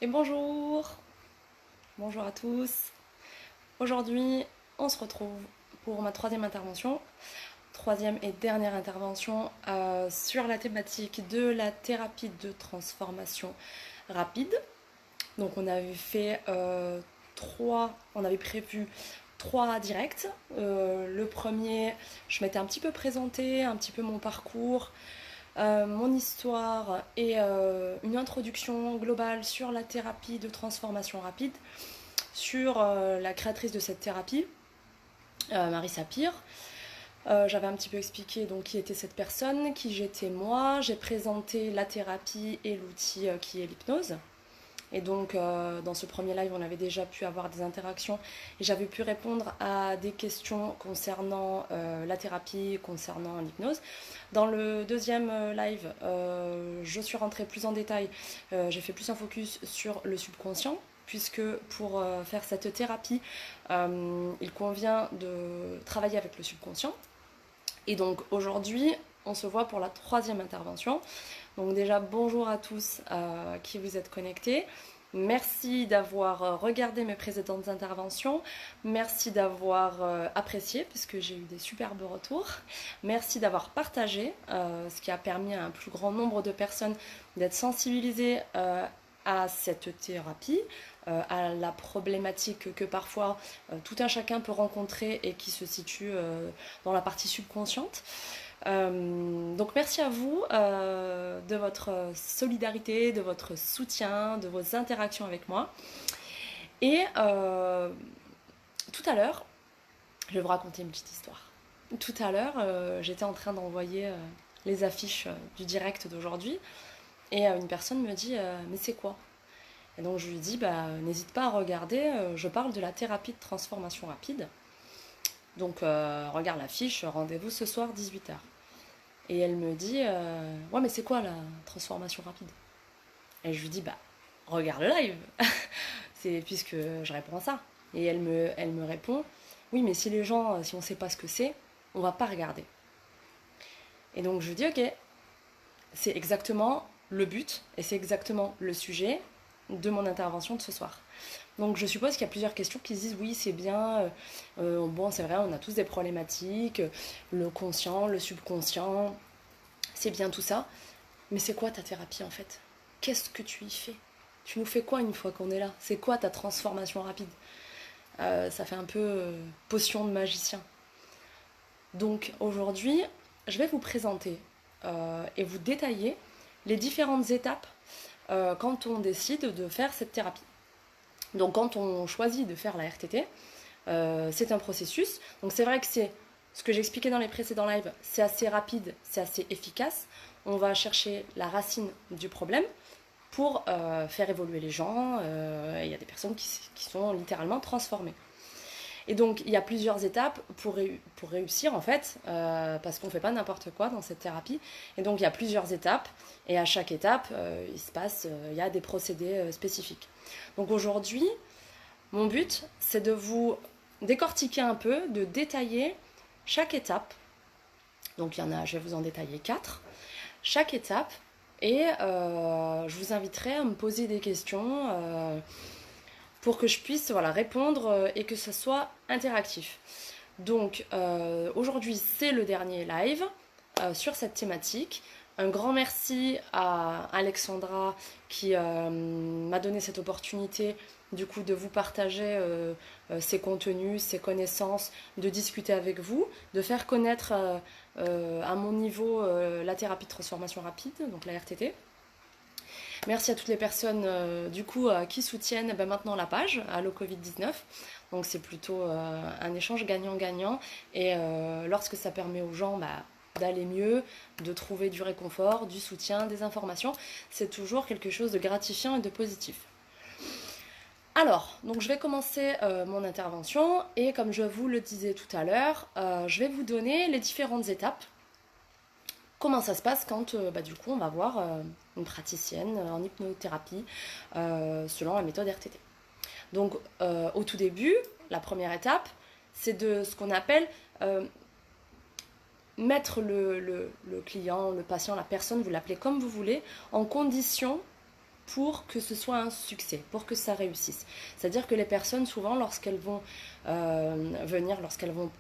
Et bonjour! Bonjour à tous. Aujourd'hui, on se retrouve pour ma troisième intervention, troisième et dernière intervention sur la thématique de la thérapie de transformation rapide. Donc on avait fait on avait prévu trois directs. Le premier, je m'étais un petit peu présenté, un petit peu mon parcours, mon histoire et une introduction globale sur la thérapie de transformation rapide, sur la créatrice de cette thérapie, Marie Sapir. J'avais un petit peu expliqué donc qui était cette personne, qui j'étais moi. J'ai présenté la thérapie et l'outil qui est l'hypnose. Et donc, dans ce premier live, on avait déjà pu avoir des interactions et j'avais pu répondre à des questions concernant la thérapie, concernant l'hypnose. Dans le deuxième live, je suis rentrée plus en détail. J'ai fait plus un focus sur le subconscient, puisque pour faire cette thérapie, il convient de travailler avec le subconscient. Et donc, aujourd'hui, on se voit pour la troisième intervention. Donc déjà, bonjour à tous qui vous êtes connectés. Merci d'avoir regardé mes précédentes interventions. Merci d'avoir apprécié, puisque j'ai eu des superbes retours. Merci d'avoir partagé, ce qui a permis à un plus grand nombre de personnes d'être sensibilisées à cette thérapie, à la problématique que parfois tout un chacun peut rencontrer et qui se situe dans la partie subconsciente. Donc merci à vous de votre solidarité, de votre soutien, de vos interactions avec moi. Et tout à l'heure, je vais vous raconter une petite histoire. Tout à l'heure, j'étais en train d'envoyer les affiches du direct d'aujourd'hui et une personne me dit mais c'est quoi? Et donc je lui dis n'hésite pas à regarder, je parle de la thérapie de transformation rapide. Donc regarde l'affiche, rendez-vous ce soir 18h. Et elle me dit ouais mais c'est quoi la transformation rapide? Et je lui dis regarde le live. C'est puisque je réponds à ça. Et elle me répond oui mais si les gens, si on sait pas ce que c'est, on va pas regarder. Et donc je lui dis ok, c'est exactement le but et c'est exactement le sujet de mon intervention de ce soir. Donc je suppose qu'il y a plusieurs questions qui se disent oui c'est bien, bon c'est vrai on a tous des problématiques, le conscient, le subconscient, c'est bien tout ça, mais c'est quoi ta thérapie en fait? Qu'est-ce que tu y fais? Tu nous fais quoi une fois qu'on est là? C'est quoi ta transformation rapide? Ça fait un peu potion de magicien. Donc aujourd'hui je vais vous présenter et vous détailler les différentes étapes quand on décide de faire cette thérapie. Donc quand on choisit de faire la RTT, c'est un processus. Donc c'est vrai que c'est ce que j'expliquais dans les précédents lives, c'est assez rapide, c'est assez efficace. On va chercher la racine du problème pour faire évoluer les gens. Il y a des personnes qui sont littéralement transformées. Et donc il y a plusieurs étapes pour réussir en fait, parce qu'on ne fait pas n'importe quoi dans cette thérapie. Et donc il y a plusieurs étapes, et à chaque étape, il y a des procédés spécifiques. Donc aujourd'hui, mon but, c'est de vous décortiquer un peu, de détailler chaque étape. Donc il y en a, je vais vous en détailler 4. Chaque étape, et je vous inviterai à me poser des questions pour que je puisse répondre et que ce soit interactif. Donc aujourd'hui, c'est le dernier live sur cette thématique. Un grand merci à Alexandra qui m'a donné cette opportunité du coup de vous partager ses contenus, ses connaissances, de discuter avec vous, de faire connaître à mon niveau la thérapie de transformation rapide, donc la RTT. Merci à toutes les personnes du coup qui soutiennent maintenant la page Allo Covid-19. Donc c'est plutôt un échange gagnant-gagnant et lorsque ça permet aux gens d'aller mieux, de trouver du réconfort, du soutien, des informations, c'est toujours quelque chose de gratifiant et de positif. Alors, donc je vais commencer mon intervention et comme je vous le disais tout à l'heure, je vais vous donner les différentes étapes. Comment ça se passe quand du coup on va voir une praticienne en hypnothérapie selon la méthode RTT. Donc au tout début, la première étape, c'est de ce qu'on appelle mettre le client, le patient, la personne, vous l'appelez comme vous voulez, en condition pour que ce soit un succès, pour que ça réussisse. C'est-à-dire que les personnes, souvent, lorsqu'elles vont lorsqu'elles vont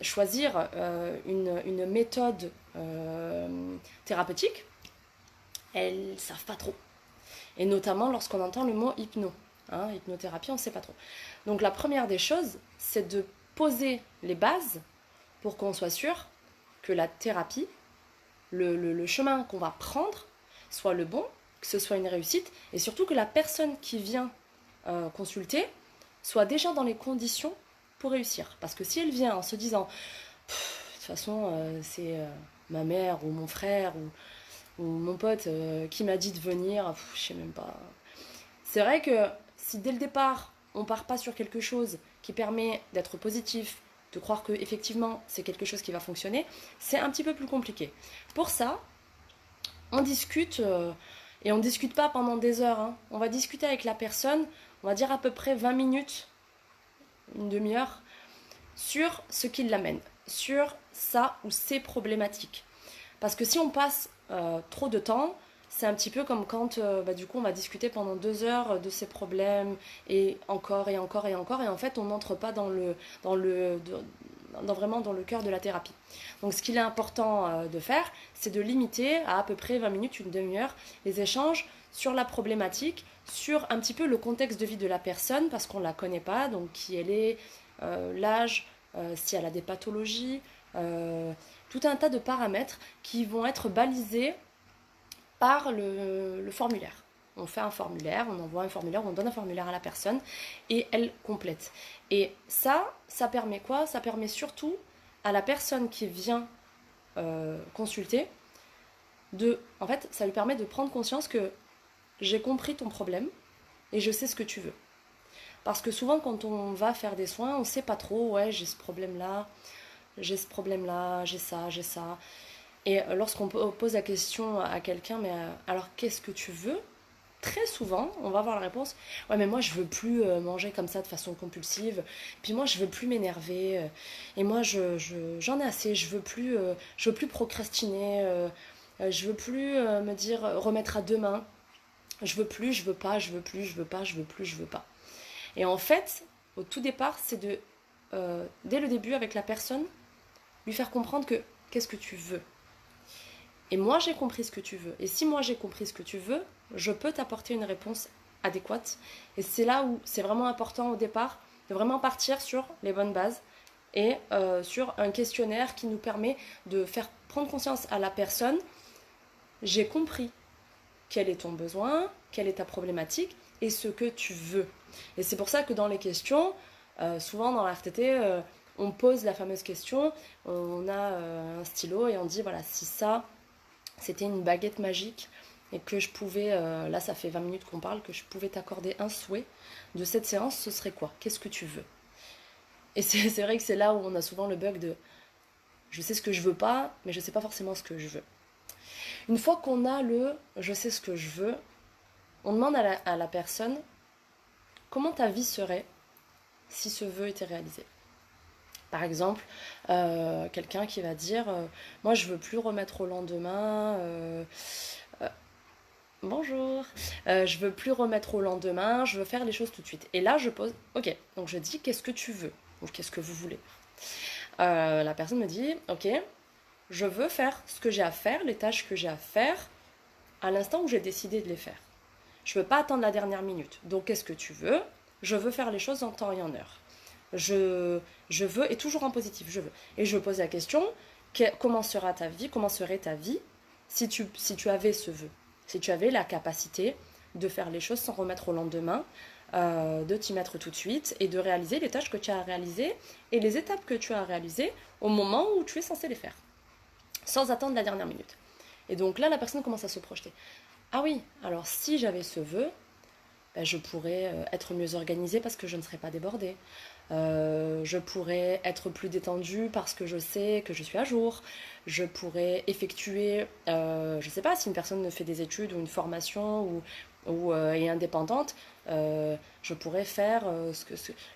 choisir une méthode thérapeutique, elles ne savent pas trop. Et notamment lorsqu'on entend le mot hypno. Hypnothérapie, on ne sait pas trop. Donc la première des choses, c'est de poser les bases pour qu'on soit sûr que la thérapie, le chemin qu'on va prendre, soit le bon, que ce soit une réussite, et surtout que la personne qui vient consulter soit déjà dans les conditions pour réussir. Parce que si elle vient en se disant de toute façon c'est ma mère ou mon frère ou mon pote qui m'a dit de venir, je sais même pas. C'est vrai que si dès le départ on part pas sur quelque chose qui permet d'être positif, de croire que effectivement c'est quelque chose qui va fonctionner, c'est un petit peu plus compliqué. Pour ça, on discute et on ne discute pas pendant des heures. On va discuter avec la personne, on va dire à peu près 20 minutes, une demi-heure, sur ce qui l'amène, sur sa ou ses problématiques. Parce que si on passe trop de temps, c'est un petit peu comme quand du coup on va discuter pendant 2 heures de ses problèmes et encore et encore et encore, et en fait on n'entre pas vraiment dans le cœur de la thérapie. Donc ce qu'il est important de faire, c'est de limiter à peu près 20 minutes, une demi-heure, les échanges sur la problématique, sur un petit peu le contexte de vie de la personne, parce qu'on ne la connaît pas, donc qui elle est, l'âge, si elle a des pathologies, tout un tas de paramètres qui vont être balisés par le formulaire. On fait un formulaire, on envoie un formulaire, on donne un formulaire à la personne et elle complète. Et ça permet quoi? Ça permet surtout à la personne qui vient consulter en fait, ça lui permet de prendre conscience que j'ai compris ton problème et je sais ce que tu veux. Parce que souvent, quand on va faire des soins, on ne sait pas trop, ouais, j'ai ce problème-là, j'ai ça, j'ai ça. Et lorsqu'on pose la question à quelqu'un, mais alors qu'est-ce que tu veux? Très souvent, on va avoir la réponse, ouais, mais moi je veux plus manger comme ça de façon compulsive, puis moi je veux plus m'énerver, et moi j'en ai assez, je veux plus procrastiner, je veux plus me dire remettre à demain, je veux plus, je veux pas, je veux plus, je veux pas, je veux plus, je veux pas. Et en fait, au tout départ, c'est de, dès le début avec la personne, lui faire comprendre que qu'est-ce que tu veux. Et moi j'ai compris ce que tu veux. Et si moi j'ai compris ce que tu veux, je peux t'apporter une réponse adéquate. Et c'est là où c'est vraiment important au départ de vraiment partir sur les bonnes bases et sur un questionnaire qui nous permet de faire prendre conscience à la personne. J'ai compris quel est ton besoin, quelle est ta problématique et ce que tu veux. Et c'est pour ça que dans les questions, souvent dans la RTT, on pose la fameuse question, on a un stylo et on dit voilà, si ça c'était une baguette magique et que je pouvais, là ça fait 20 minutes qu'on parle, que je pouvais t'accorder un souhait de cette séance, ce serait quoi? Qu'est-ce que tu veux? Et c'est vrai que c'est là où on a souvent le bug de je sais ce que je veux pas, mais je sais pas forcément ce que je veux. Une fois qu'on a le je sais ce que je veux, on demande à la personne comment ta vie serait si ce vœu était réalisé. Par exemple, quelqu'un qui va dire moi je veux plus remettre au lendemain bonjour, je veux plus remettre au lendemain, je veux faire les choses tout de suite. Et là je pose, ok, donc je dis qu'est-ce que tu veux ou qu'est-ce que vous voulez. La personne me dit ok, je veux faire ce que j'ai à faire, les tâches que j'ai à faire à l'instant où j'ai décidé de les faire. Je veux pas attendre la dernière minute. Donc qu'est-ce que tu veux? Je veux faire les choses en temps et en heure. Je veux, et toujours en positif, je veux. Et je pose la question, comment serait ta vie si tu avais ce vœu? Si tu avais la capacité de faire les choses sans remettre au lendemain, de t'y mettre tout de suite et de réaliser les tâches que tu as à réaliser et les étapes que tu as à réaliser au moment où tu es censé les faire, sans attendre la dernière minute. Et donc là, la personne commence à se projeter. Ah oui, alors si j'avais ce vœu, je pourrais être mieux organisée parce que je ne serais pas débordée. Je pourrais être plus détendue parce que je sais que je suis à jour. Je pourrais effectuer, je ne sais pas, si une personne fait des études ou une formation ou et indépendante, je pourrais faire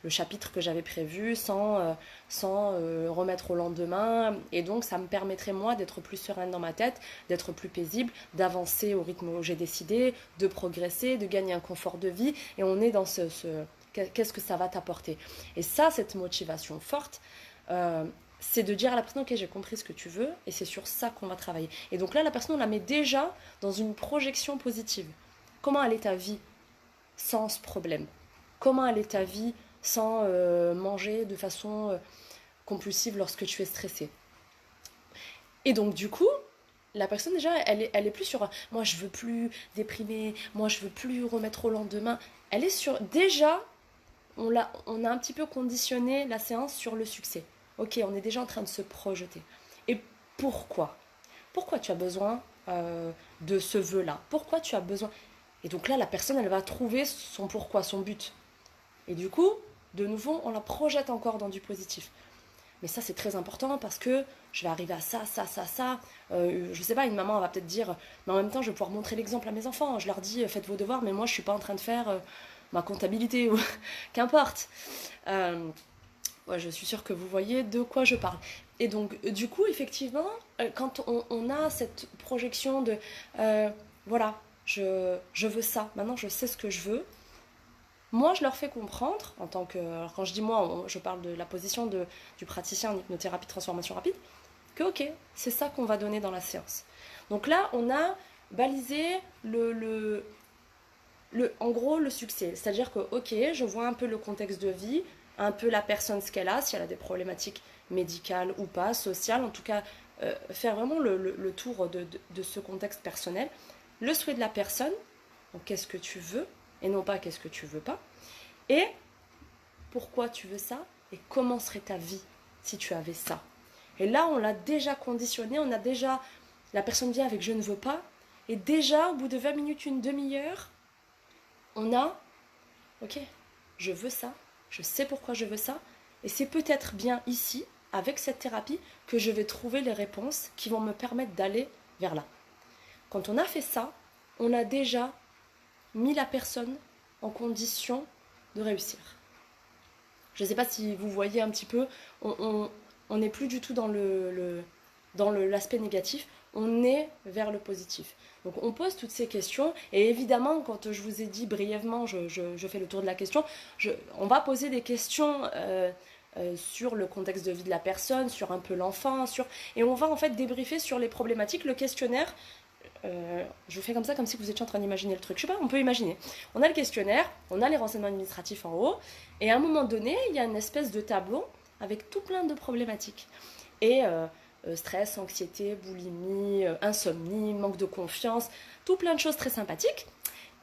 le chapitre que j'avais prévu sans remettre au lendemain. Et donc, ça me permettrait, moi, d'être plus sereine dans ma tête, d'être plus paisible, d'avancer au rythme où j'ai décidé, de progresser, de gagner un confort de vie. Et on est dans qu'est-ce que ça va t'apporter. Et ça, cette motivation forte, c'est de dire à la personne, ok, j'ai compris ce que tu veux, et c'est sur ça qu'on va travailler. Et donc là, la personne, on la met déjà dans une projection positive. Comment allait ta vie sans ce problème? Comment allait ta vie sans manger de façon compulsive lorsque tu es stressé? Et donc du coup, la personne déjà, elle est plus sur moi je veux plus déprimer, moi je veux plus remettre au lendemain. Elle est sur déjà, on a un petit peu conditionné la séance sur le succès. Ok, on est déjà en train de se projeter. Et pourquoi? Pourquoi tu as besoin de ce vœu-là? Pourquoi tu as besoin? Et donc là, la personne, elle va trouver son pourquoi, son but. Et du coup, de nouveau, on la projette encore dans du positif. Mais ça, c'est très important parce que je vais arriver à ça, ça, ça, ça. Je sais pas, une maman, elle va peut-être dire, mais en même temps, je vais pouvoir montrer l'exemple à mes enfants. Je leur dis, faites vos devoirs, mais moi, je suis pas en train de faire ma comptabilité ou qu'importe. Ouais, je suis sûre que vous voyez de quoi je parle. Et donc, du coup, effectivement, quand on a cette projection de, voilà, je veux ça, maintenant je sais ce que je veux, moi, je leur fais comprendre, en tant que. Alors, quand je dis moi, je parle de la position du praticien en hypnothérapie de transformation rapide, que ok, c'est ça qu'on va donner dans la séance. Donc là, on a balisé en gros le succès. C'est-à-dire que, ok, je vois un peu le contexte de vie, un peu la personne, ce qu'elle a, si elle a des problématiques médicales ou pas, sociales, en tout cas, faire vraiment le tour de ce contexte personnel. Le souhait de la personne, donc qu'est-ce que tu veux, et non pas qu'est-ce que tu veux pas, et pourquoi tu veux ça, et comment serait ta vie si tu avais ça. Et là, on l'a déjà conditionné, on a déjà, la personne vient avec je ne veux pas, et déjà, au bout de 20 minutes, une demi-heure, on a, ok, je veux ça, je sais pourquoi je veux ça, et c'est peut-être bien ici, avec cette thérapie, que je vais trouver les réponses qui vont me permettre d'aller vers là. Quand on a fait ça, on a déjà mis la personne en condition de réussir. Je ne sais pas si vous voyez un petit peu, on n'est plus du tout dans l'aspect négatif, on est vers le positif. Donc on pose toutes ces questions, et évidemment, quand je vous ai dit brièvement, je fais le tour de la question, on va poser des questions sur le contexte de vie de la personne, sur un peu l'enfant, et on va en fait débriefer sur les problématiques. Le questionnaire, je fais comme ça, comme si vous étiez en train d'imaginer le truc. Je sais pas, on peut imaginer. On a le questionnaire, on a les renseignements administratifs en haut, et à un moment donné, il y a une espèce de tableau avec tout plein de problématiques. Et stress, anxiété, boulimie, insomnie, manque de confiance, tout plein de choses très sympathiques.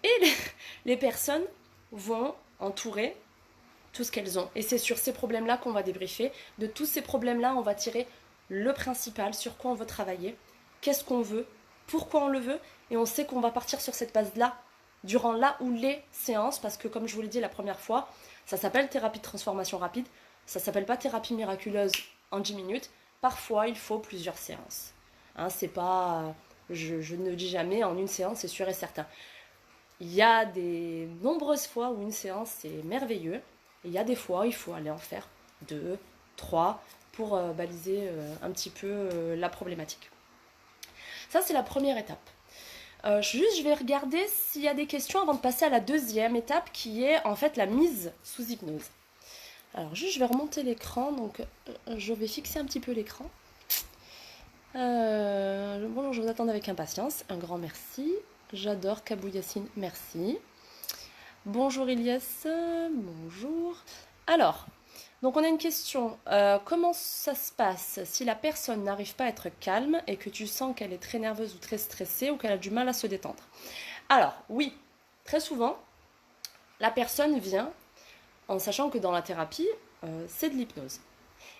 Et les personnes vont entourer tout ce qu'elles ont. Et c'est sur ces problèmes-là qu'on va débriefer. De tous ces problèmes-là, on va tirer le principal, sur quoi on veut travailler, qu'est-ce qu'on veut, pourquoi on le veut, et on sait qu'on va partir sur cette base-là durant la ou les séances, parce que comme je vous l'ai dit la première fois, ça s'appelle thérapie de transformation rapide, ça s'appelle pas thérapie miraculeuse en 10 minutes, parfois il faut plusieurs séances. Hein, c'est pas, je ne dis jamais en une séance, c'est sûr et certain. Il y a des nombreuses fois où une séance c'est merveilleux, et il y a des fois où il faut aller en faire 2, 3 pour baliser un petit peu la problématique. Ça, c'est la première étape. Je vais regarder s'il y a des questions avant de passer à la deuxième étape qui est en fait la mise sous hypnose. Alors, je vais remonter l'écran, donc je vais fixer un petit peu l'écran. Bonjour, je vous attends avec impatience. Un grand merci. J'adore Kabou Yassine, merci. Bonjour Ilyes, bonjour. Alors, donc on a une question, comment ça se passe si la personne n'arrive pas à être calme et que tu sens qu'elle est très nerveuse ou très stressée ou qu'elle a du mal à se détendre? Alors oui, très souvent, la personne vient en sachant que dans la thérapie, c'est de l'hypnose.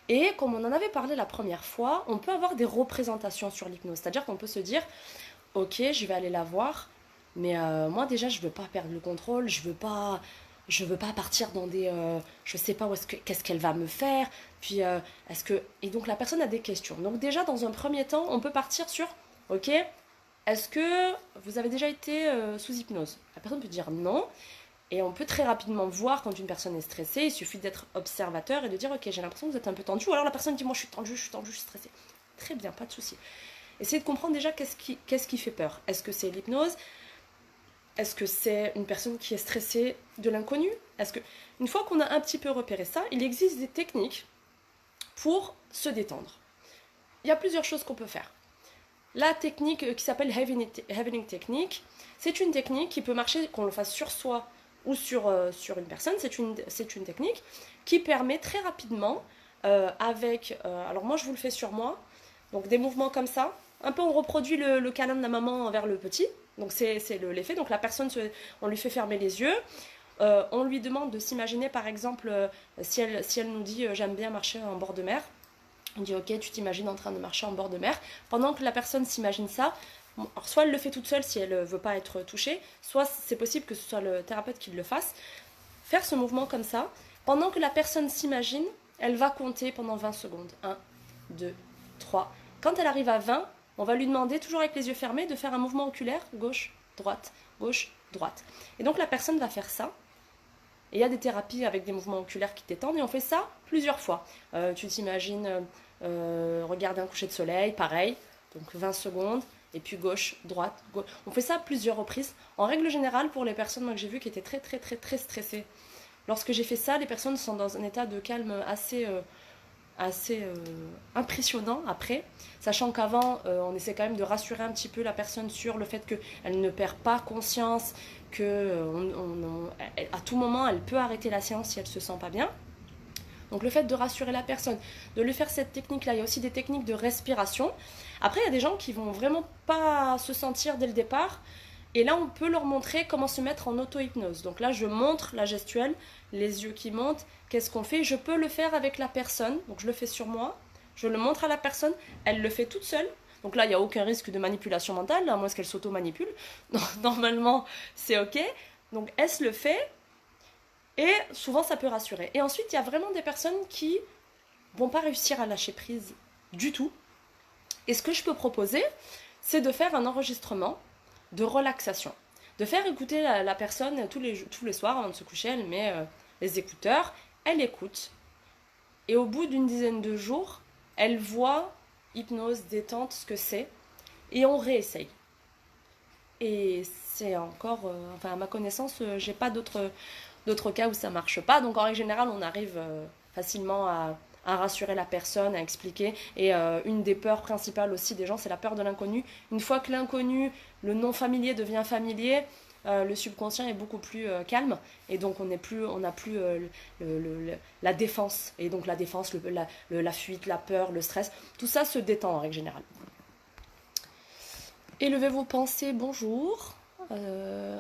Et comme on en avait parlé la première fois, on peut avoir des représentations sur l'hypnose, c'est-à-dire qu'on peut se dire, ok, je vais aller la voir, mais moi déjà je veux pas perdre le contrôle, je veux pas partir dans des je sais pas qu'est-ce qu'elle va me faire, puis est-ce que, et donc la personne a des questions. Donc déjà dans un premier temps, on peut partir sur ok, est-ce que vous avez déjà été sous hypnose? La personne peut dire non. Et on peut très rapidement voir quand une personne est stressée. Il suffit d'être observateur et de dire ok, j'ai l'impression que vous êtes un peu tendu. Ou alors la personne dit moi je suis tendue, je suis tendue, je suis stressée. Très bien, pas de souci. Essayez de comprendre déjà qu'est-ce qui fait peur. Est-ce que c'est l'hypnose? Est-ce que c'est une personne qui est stressée de l'inconnu? Est-ce que une fois qu'on a un petit peu repéré ça, il existe des techniques pour se détendre. Il y a plusieurs choses qu'on peut faire. La technique qui s'appelle Havening Technique, c'est une technique qui peut marcher, qu'on le fasse sur soi ou sur une personne. C'est une technique qui permet très rapidement, alors moi je vous le fais sur moi, donc des mouvements comme ça. Un peu on reproduit le câlin de la maman envers le petit, donc c'est l'effet. Donc la personne, on lui fait fermer les yeux. On lui demande de s'imaginer par exemple, si elle nous dit j'aime bien marcher en bord de mer, on dit ok, tu t'imagines en train de marcher en bord de mer. Pendant que la personne s'imagine ça, alors soit elle le fait toute seule si elle ne veut pas être touchée, soit c'est possible que ce soit le thérapeute qui le fasse. Faire ce mouvement comme ça, pendant que la personne s'imagine, elle va compter pendant 20 secondes. 1, 2, 3. Quand elle arrive à 20, on va lui demander, toujours avec les yeux fermés, de faire un mouvement oculaire, gauche, droite, gauche, droite. Et donc la personne va faire ça. Et il y a des thérapies avec des mouvements oculaires qui détendent et on fait ça plusieurs fois. Tu t'imagines regarder un coucher de soleil, pareil, donc 20 secondes, et puis gauche, droite, gauche. On fait ça plusieurs reprises. En règle générale, pour les personnes moi, que j'ai vues qui étaient très très très très stressées, lorsque j'ai fait ça, les personnes sont dans un état de calme assez impressionnant après, sachant qu'avant, on essaie quand même de rassurer un petit peu la personne sur le fait qu'elle ne perd pas conscience, qu'à tout moment, elle peut arrêter la séance si elle ne se sent pas bien. Donc le fait de rassurer la personne, de lui faire cette technique-là, il y a aussi des techniques de respiration. Après, il y a des gens qui vont vraiment pas se sentir dès le départ. Et là, on peut leur montrer comment se mettre en auto-hypnose. Donc là, je montre la gestuelle, les yeux qui montent. Qu'est-ce qu'on fait? Je peux le faire avec la personne. Donc je le fais sur moi. Je le montre à la personne. Elle le fait toute seule. Donc là, il n'y a aucun risque de manipulation mentale, à moins qu'elle s'auto-manipule. Normalement, c'est OK. Donc elle se le fait. Et souvent, ça peut rassurer. Et ensuite, il y a vraiment des personnes qui vont pas réussir à lâcher prise du tout. Et ce que je peux proposer, c'est de faire un enregistrement de relaxation. De faire écouter la personne tous les soirs avant de se coucher, elle met les écouteurs, elle écoute. Et au bout d'une dizaine de jours, elle voit hypnose, détente, ce que c'est. Et on réessaye. Et c'est encore, enfin à ma connaissance, j'ai pas d'autres cas où ça marche pas. Donc en règle générale, on arrive facilement à rassurer la personne, à expliquer. Et une des peurs principales aussi des gens, c'est la peur de l'inconnu. Une fois que l'inconnu, le non familier devient familier, le subconscient est beaucoup plus calme. Et donc on n'a plus la défense. Et donc la défense, la fuite, la peur, le stress, tout ça se détend en règle générale. Élevez vos pensées, bonjour.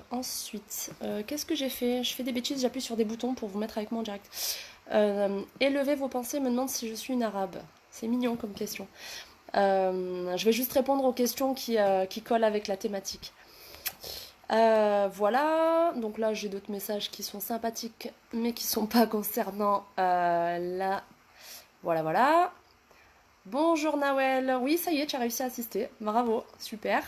Ensuite, qu'est-ce que j'ai fait? Je fais des bêtises, j'appuie sur des boutons pour vous mettre avec moi en direct. Élevez vos pensées me demande si je suis une arabe. C'est mignon comme question. Je vais juste répondre aux questions qui collent avec la thématique. Voilà, donc là j'ai d'autres messages qui sont sympathiques mais qui sont pas concernant la... Voilà. Bonjour Nawel, oui ça y est, tu as réussi à assister, bravo, super.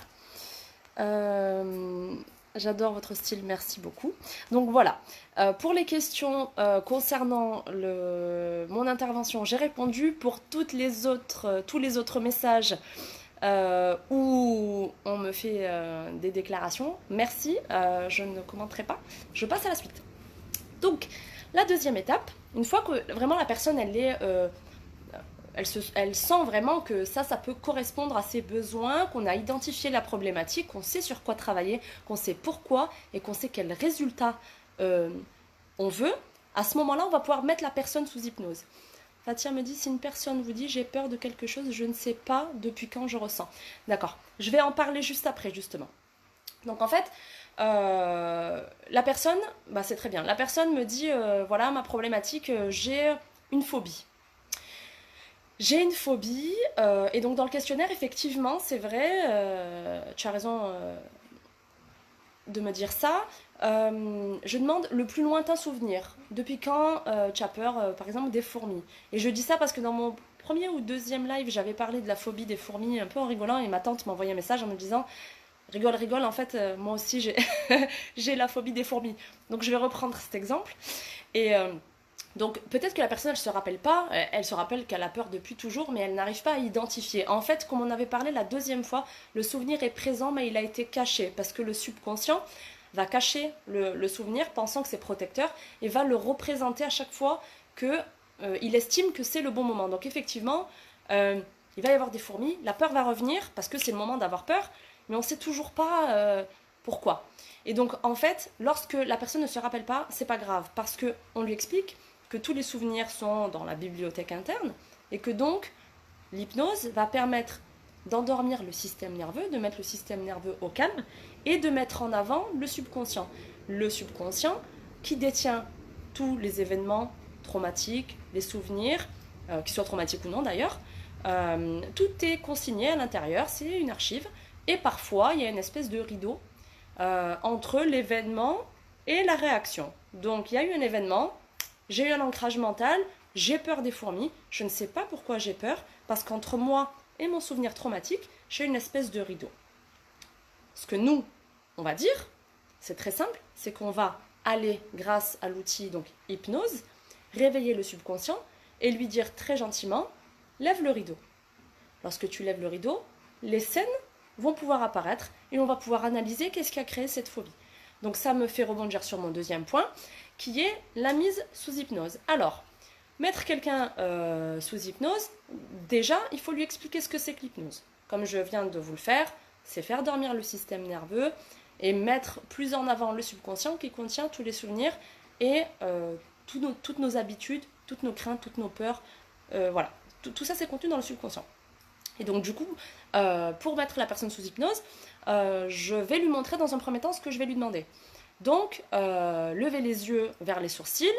J'adore votre style, merci beaucoup. Donc voilà, pour les questions concernant mon intervention, j'ai répondu. Pour tous les autres messages où on me fait des déclarations, merci, je ne commenterai pas. Je passe à la suite. Donc, la deuxième étape, une fois que vraiment la personne, elle sent vraiment que ça peut correspondre à ses besoins, qu'on a identifié la problématique, qu'on sait sur quoi travailler, qu'on sait pourquoi et qu'on sait quel résultat on veut. À ce moment-là, on va pouvoir mettre la personne sous hypnose. Fatia me dit, si une personne vous dit j'ai peur de quelque chose, je ne sais pas depuis quand je ressens. D'accord, je vais en parler juste après justement. Donc en fait, la personne, c'est très bien. La personne me dit, voilà ma problématique, j'ai une phobie. J'ai une phobie, et donc dans le questionnaire, effectivement, c'est vrai, tu as raison de me dire ça. Je demande le plus lointain souvenir. Depuis quand tu as peur, par exemple, des fourmis? Et je dis ça parce que dans mon premier ou deuxième live, j'avais parlé de la phobie des fourmis, un peu en rigolant, et ma tante m'a envoyé un message en me disant rigole, rigole, en fait, moi aussi j'ai j'ai la phobie des fourmis. Donc je vais reprendre cet exemple. Et donc peut-être que la personne, elle se rappelle pas, elle se rappelle qu'elle a peur depuis toujours, mais elle n'arrive pas à identifier. En fait, comme on avait parlé la deuxième fois, le souvenir est présent, mais il a été caché, parce que le subconscient va cacher le souvenir, pensant que c'est protecteur, et va le représenter à chaque fois que il estime que c'est le bon moment. Donc effectivement, il va y avoir des fourmis, la peur va revenir, parce que c'est le moment d'avoir peur, mais on ne sait toujours pas pourquoi. Et donc en fait, lorsque la personne ne se rappelle pas, c'est pas grave, parce que on lui explique que tous les souvenirs sont dans la bibliothèque interne, et que donc l'hypnose va permettre d'endormir le système nerveux, de mettre le système nerveux au calme, et de mettre en avant le subconscient. Le subconscient qui détient tous les événements traumatiques, les souvenirs, qu'ils soient traumatiques ou non d'ailleurs, tout est consigné à l'intérieur, c'est une archive, et parfois il y a une espèce de rideau entre l'événement et la réaction. Donc il y a eu un événement, j'ai eu un ancrage mental, j'ai peur des fourmis, je ne sais pas pourquoi j'ai peur, parce qu'entre moi et mon souvenir traumatique, j'ai une espèce de rideau. Ce que nous, on va dire, c'est très simple, c'est qu'on va aller, grâce à l'outil donc hypnose, réveiller le subconscient et lui dire très gentiment, lève le rideau. Lorsque tu lèves le rideau, les scènes vont pouvoir apparaître et on va pouvoir analyser qu'est-ce qui a créé cette phobie. Donc ça me fait rebondir sur mon deuxième point, qui est la mise sous hypnose. Alors, mettre quelqu'un sous hypnose, déjà, il faut lui expliquer ce que c'est que l'hypnose. Comme je viens de vous le faire, c'est faire dormir le système nerveux et mettre plus en avant le subconscient qui contient tous les souvenirs et toutes nos habitudes, toutes nos craintes, toutes nos peurs. Voilà, tout ça c'est contenu dans le subconscient. Et donc du coup, pour mettre la personne sous hypnose, je vais lui montrer dans un premier temps ce que je vais lui demander. Donc, levez les yeux vers les sourcils.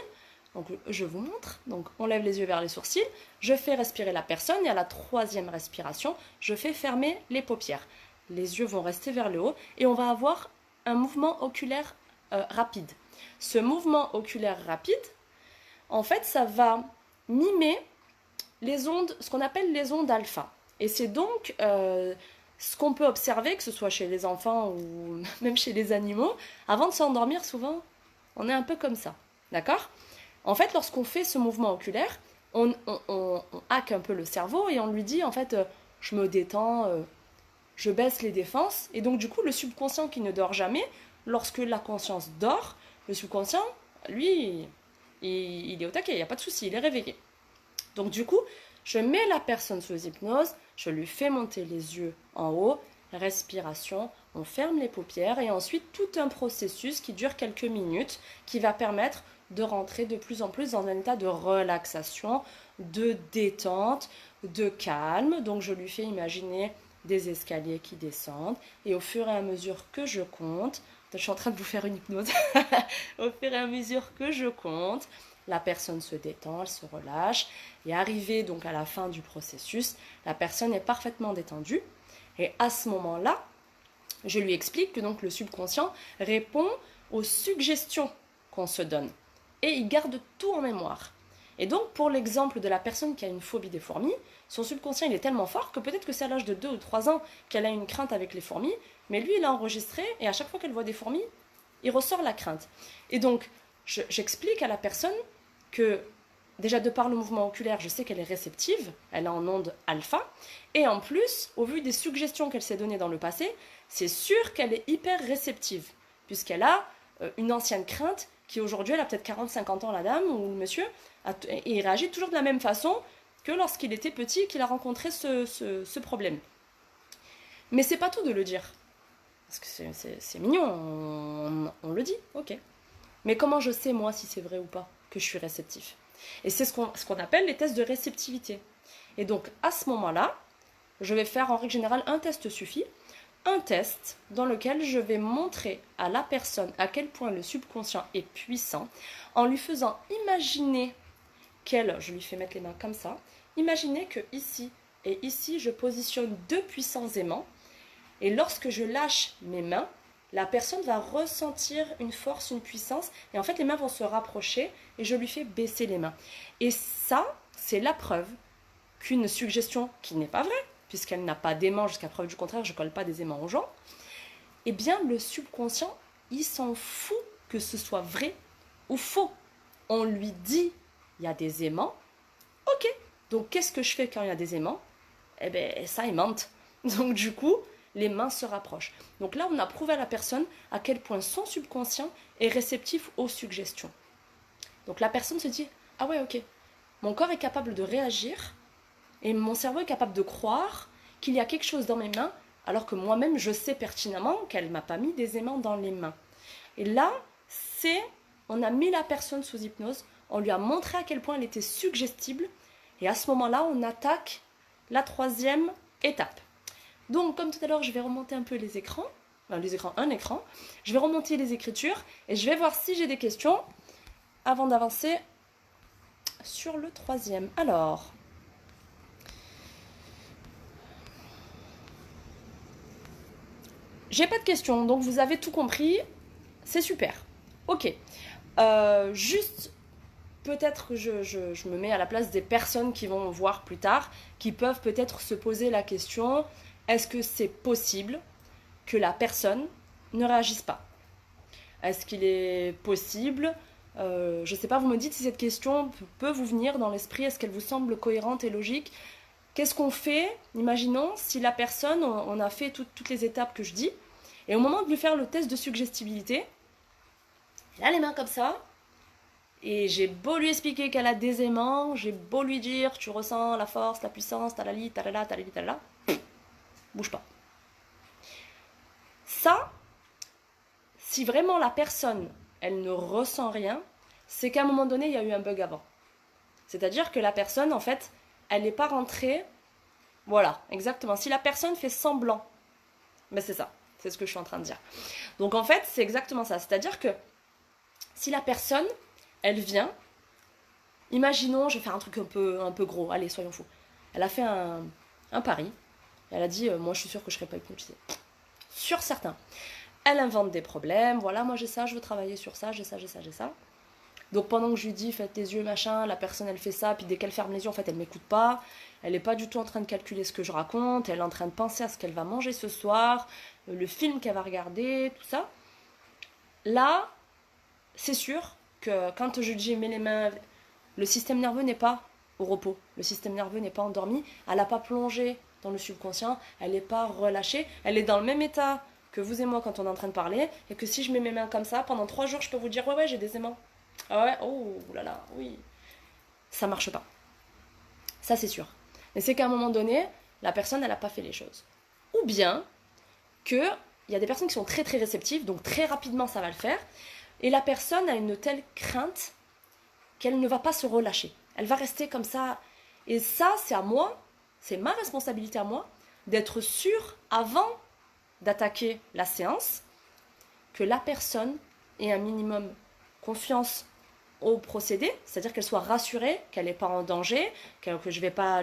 Donc, je vous montre. Donc, on lève les yeux vers les sourcils. Je fais respirer la personne et à la troisième respiration, je fais fermer les paupières. Les yeux vont rester vers le haut et on va avoir un mouvement oculaire rapide. Ce mouvement oculaire rapide, en fait, ça va mimer les ondes, ce qu'on appelle les ondes alpha. Et c'est donc ce qu'on peut observer, que ce soit chez les enfants ou même chez les animaux, avant de s'endormir, souvent, on est un peu comme ça. D'accord ? En fait, lorsqu'on fait ce mouvement oculaire, on hack un peu le cerveau et on lui dit, en fait, je me détends, je baisse les défenses. Et donc, du coup, le subconscient qui ne dort jamais, lorsque la conscience dort, le subconscient, lui, il est au taquet, il n'y a pas de souci, il est réveillé. Donc, du coup, je mets la personne sous hypnose, je lui fais monter les yeux en haut, respiration, on ferme les paupières et ensuite tout un processus qui dure quelques minutes qui va permettre de rentrer de plus en plus dans un état de relaxation, de détente, de calme. Donc je lui fais imaginer des escaliers qui descendent et au fur et à mesure que je compte, je suis en train de vous faire une hypnose, au fur et à mesure que je compte, la personne se détend, elle se relâche et arrivé donc à la fin du processus, la personne est parfaitement détendue et à ce moment-là, je lui explique que donc le subconscient répond aux suggestions qu'on se donne et il garde tout en mémoire. Et donc pour l'exemple de la personne qui a une phobie des fourmis, son subconscient il est tellement fort que peut-être que c'est à l'âge de 2 ou 3 ans qu'elle a une crainte avec les fourmis, mais lui il a enregistré et à chaque fois qu'elle voit des fourmis, il ressort la crainte. Et donc j'explique à la personne que déjà de par le mouvement oculaire, je sais qu'elle est réceptive, elle est en onde alpha, et en plus, au vu des suggestions qu'elle s'est données dans le passé, c'est sûr qu'elle est hyper réceptive, puisqu'elle a une ancienne crainte qui aujourd'hui, elle a peut-être 40-50 ans la dame ou le monsieur, et il réagit toujours de la même façon que lorsqu'il était petit et qu'il a rencontré ce problème. Mais c'est pas tout de le dire, parce que c'est mignon, on le dit, ok. Mais comment je sais moi si c'est vrai ou pas que je suis réceptif? Et c'est ce qu'on appelle les tests de réceptivité. Et donc à ce moment-là, je vais faire en règle générale un test suffit, un test dans lequel je vais montrer à la personne à quel point le subconscient est puissant en lui faisant imaginer je lui fais mettre les mains comme ça, imaginez que ici et ici je positionne deux puissants aimants et lorsque je lâche mes mains, la personne va ressentir une force, une puissance, et en fait les mains vont se rapprocher et je lui fais baisser les mains. Et ça, c'est la preuve qu'une suggestion qui n'est pas vraie, puisqu'elle n'a pas d'aimant, jusqu'à preuve du contraire, je ne colle pas des aimants aux gens, eh bien le subconscient, il s'en fout que ce soit vrai ou faux. On lui dit, il y a des aimants, ok. Donc qu'est-ce que je fais quand il y a des aimants? Eh bien ça aimante. Donc du coup, les mains se rapprochent. Donc là, on a prouvé à la personne à quel point son subconscient est réceptif aux suggestions. Donc la personne se dit, ah ouais, ok, mon corps est capable de réagir et mon cerveau est capable de croire qu'il y a quelque chose dans mes mains, alors que moi-même, je sais pertinemment qu'elle ne m'a pas mis des aimants dans les mains. Et là, on a mis la personne sous hypnose, on lui a montré à quel point elle était suggestible, et à ce moment-là, on attaque la troisième étape. Donc, comme tout à l'heure, je vais remonter un peu les écrans, un écran, je vais remonter les écritures, et je vais voir si j'ai des questions avant d'avancer sur le troisième. Alors, j'ai pas de questions, donc vous avez tout compris, c'est super. Ok, juste peut-être que je me mets à la place des personnes qui vont voir plus tard, qui peuvent peut-être se poser la question, est-ce que c'est possible que la personne ne réagisse pas? Est-ce qu'il est possible, je ne sais pas, vous me dites si cette question peut vous venir dans l'esprit, est-ce qu'elle vous semble cohérente et logique? Qu'est-ce qu'on fait, imaginons, si la personne, on a fait toutes les étapes que je dis, et au moment de lui faire le test de suggestibilité, elle a les mains comme ça, et j'ai beau lui expliquer qu'elle a des aimants, j'ai beau lui dire, tu ressens la force, la puissance, talali, talala, talali, talala, bouge pas. Ça, si vraiment la personne, elle ne ressent rien, c'est qu'à un moment donné, il y a eu un bug avant. C'est-à-dire que la personne, en fait, elle n'est pas rentrée. Voilà, exactement. Si la personne fait semblant, ben c'est ça, c'est ce que je suis en train de dire. Donc en fait, c'est exactement ça. C'est-à-dire que si la personne, elle vient, imaginons, je vais faire un truc un peu gros, allez, soyons fous. Elle a fait un pari, elle a dit, moi je suis sûre que je ne serai pas hypnotisée. Sur certains. Elle invente des problèmes, voilà, moi j'ai ça, je veux travailler sur ça, j'ai ça, j'ai ça, j'ai ça. Donc pendant que je lui dis faites les yeux machin, la personne elle fait ça, puis dès qu'elle ferme les yeux en fait elle m'écoute pas, elle n'est pas du tout en train de calculer ce que je raconte, elle est en train de penser à ce qu'elle va manger ce soir, le film qu'elle va regarder, tout ça. Là, c'est sûr que quand je dis mets les mains, le système nerveux n'est pas au repos, le système nerveux n'est pas endormi, elle n'a pas plongé dans le subconscient, elle n'est pas relâchée, elle est dans le même état que vous et moi quand on est en train de parler, et que si je mets mes mains comme ça, pendant 3 jours je peux vous dire ouais j'ai des aimants. Ah ouais, oh là là, oui. Ça marche pas. Ça, c'est sûr. Mais c'est qu'à un moment donné, la personne, elle n'a pas fait les choses. Ou bien qu'il y a des personnes qui sont très très réceptives, donc très rapidement ça va le faire, et la personne a une telle crainte qu'elle ne va pas se relâcher. Elle va rester comme ça. Et ça, c'est à moi, c'est ma responsabilité à moi, d'être sûre, avant d'attaquer la séance, que la personne ait un minimum confiance au procédé, c'est-à-dire qu'elle soit rassurée, qu'elle n'est pas en danger, que je ne vais pas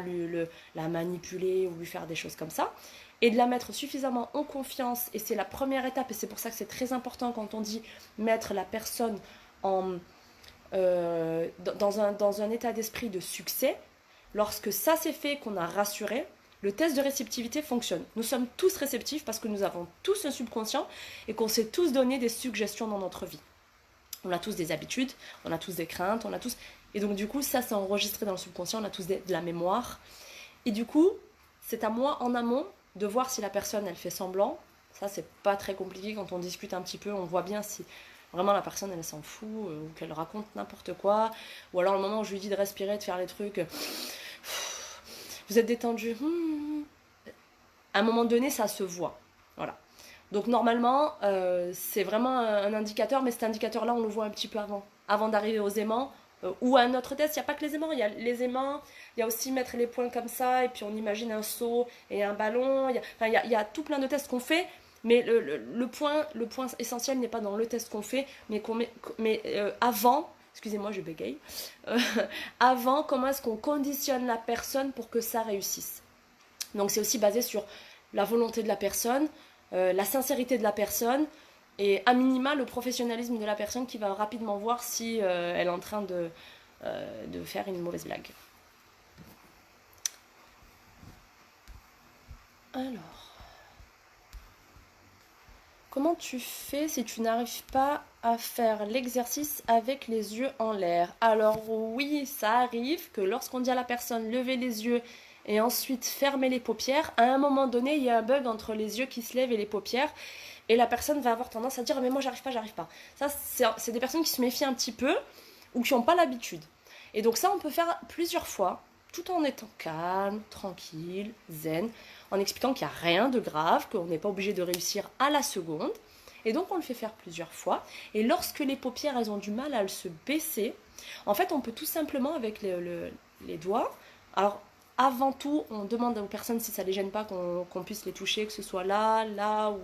la manipuler ou lui faire des choses comme ça, et de la mettre suffisamment en confiance, et c'est la première étape, et c'est pour ça que c'est très important quand on dit mettre la personne dans un état d'esprit de succès. Lorsque ça c'est fait, qu'on a rassuré, le test de réceptivité fonctionne. Nous sommes tous réceptifs parce que nous avons tous un subconscient et qu'on s'est tous donné des suggestions dans notre vie. On a tous des habitudes, on a tous des craintes, on a tous... Et donc du coup, ça c'est enregistré dans le subconscient, on a tous de la mémoire. Et du coup, c'est à moi en amont de voir si la personne, elle fait semblant. Ça, c'est pas très compliqué quand on discute un petit peu, on voit bien si vraiment la personne, elle s'en fout, ou qu'elle raconte n'importe quoi. Ou alors le moment où je lui dis de respirer, de faire les trucs... Vous êtes détendu. À un moment donné, ça se voit. Voilà. Donc normalement, c'est vraiment un indicateur, mais cet indicateur-là, on le voit un petit peu avant d'arriver aux aimants. Ou à un autre test, il n'y a pas que les aimants, il y a les aimants, il y a aussi mettre les poings comme ça, et puis on imagine un seau et un ballon. Il y a tout plein de tests qu'on fait, mais le point essentiel n'est pas dans le test qu'on fait, mais avant, excusez-moi, je bégaye, avant, comment est-ce qu'on conditionne la personne pour que ça réussisse. Donc c'est aussi basé sur la volonté de la personne, la sincérité de la personne, et à minima le professionnalisme de la personne qui va rapidement voir si elle est en train de faire une mauvaise blague. Alors, Comment tu fais si tu n'arrives pas à faire l'exercice avec les yeux en l'air? Alors oui, ça arrive que lorsqu'on dit à la personne lever les yeux et ensuite fermer les paupières, à un moment donné, il y a un bug entre les yeux qui se lèvent et les paupières et la personne va avoir tendance à dire mais moi j'arrive pas, j'arrive pas. Ça, c'est des personnes qui se méfient un petit peu ou qui n'ont pas l'habitude. Et donc ça, on peut faire plusieurs fois, tout en étant calme, tranquille, zen, en expliquant qu'il n'y a rien de grave, qu'on n'est pas obligé de réussir à la seconde. Et donc on le fait faire plusieurs fois. Et lorsque les paupières, elles ont du mal à se baisser, en fait, on peut tout simplement avec les doigts, alors avant tout, on demande aux personnes si ça ne les gêne pas qu'on puisse les toucher, que ce soit là, là ou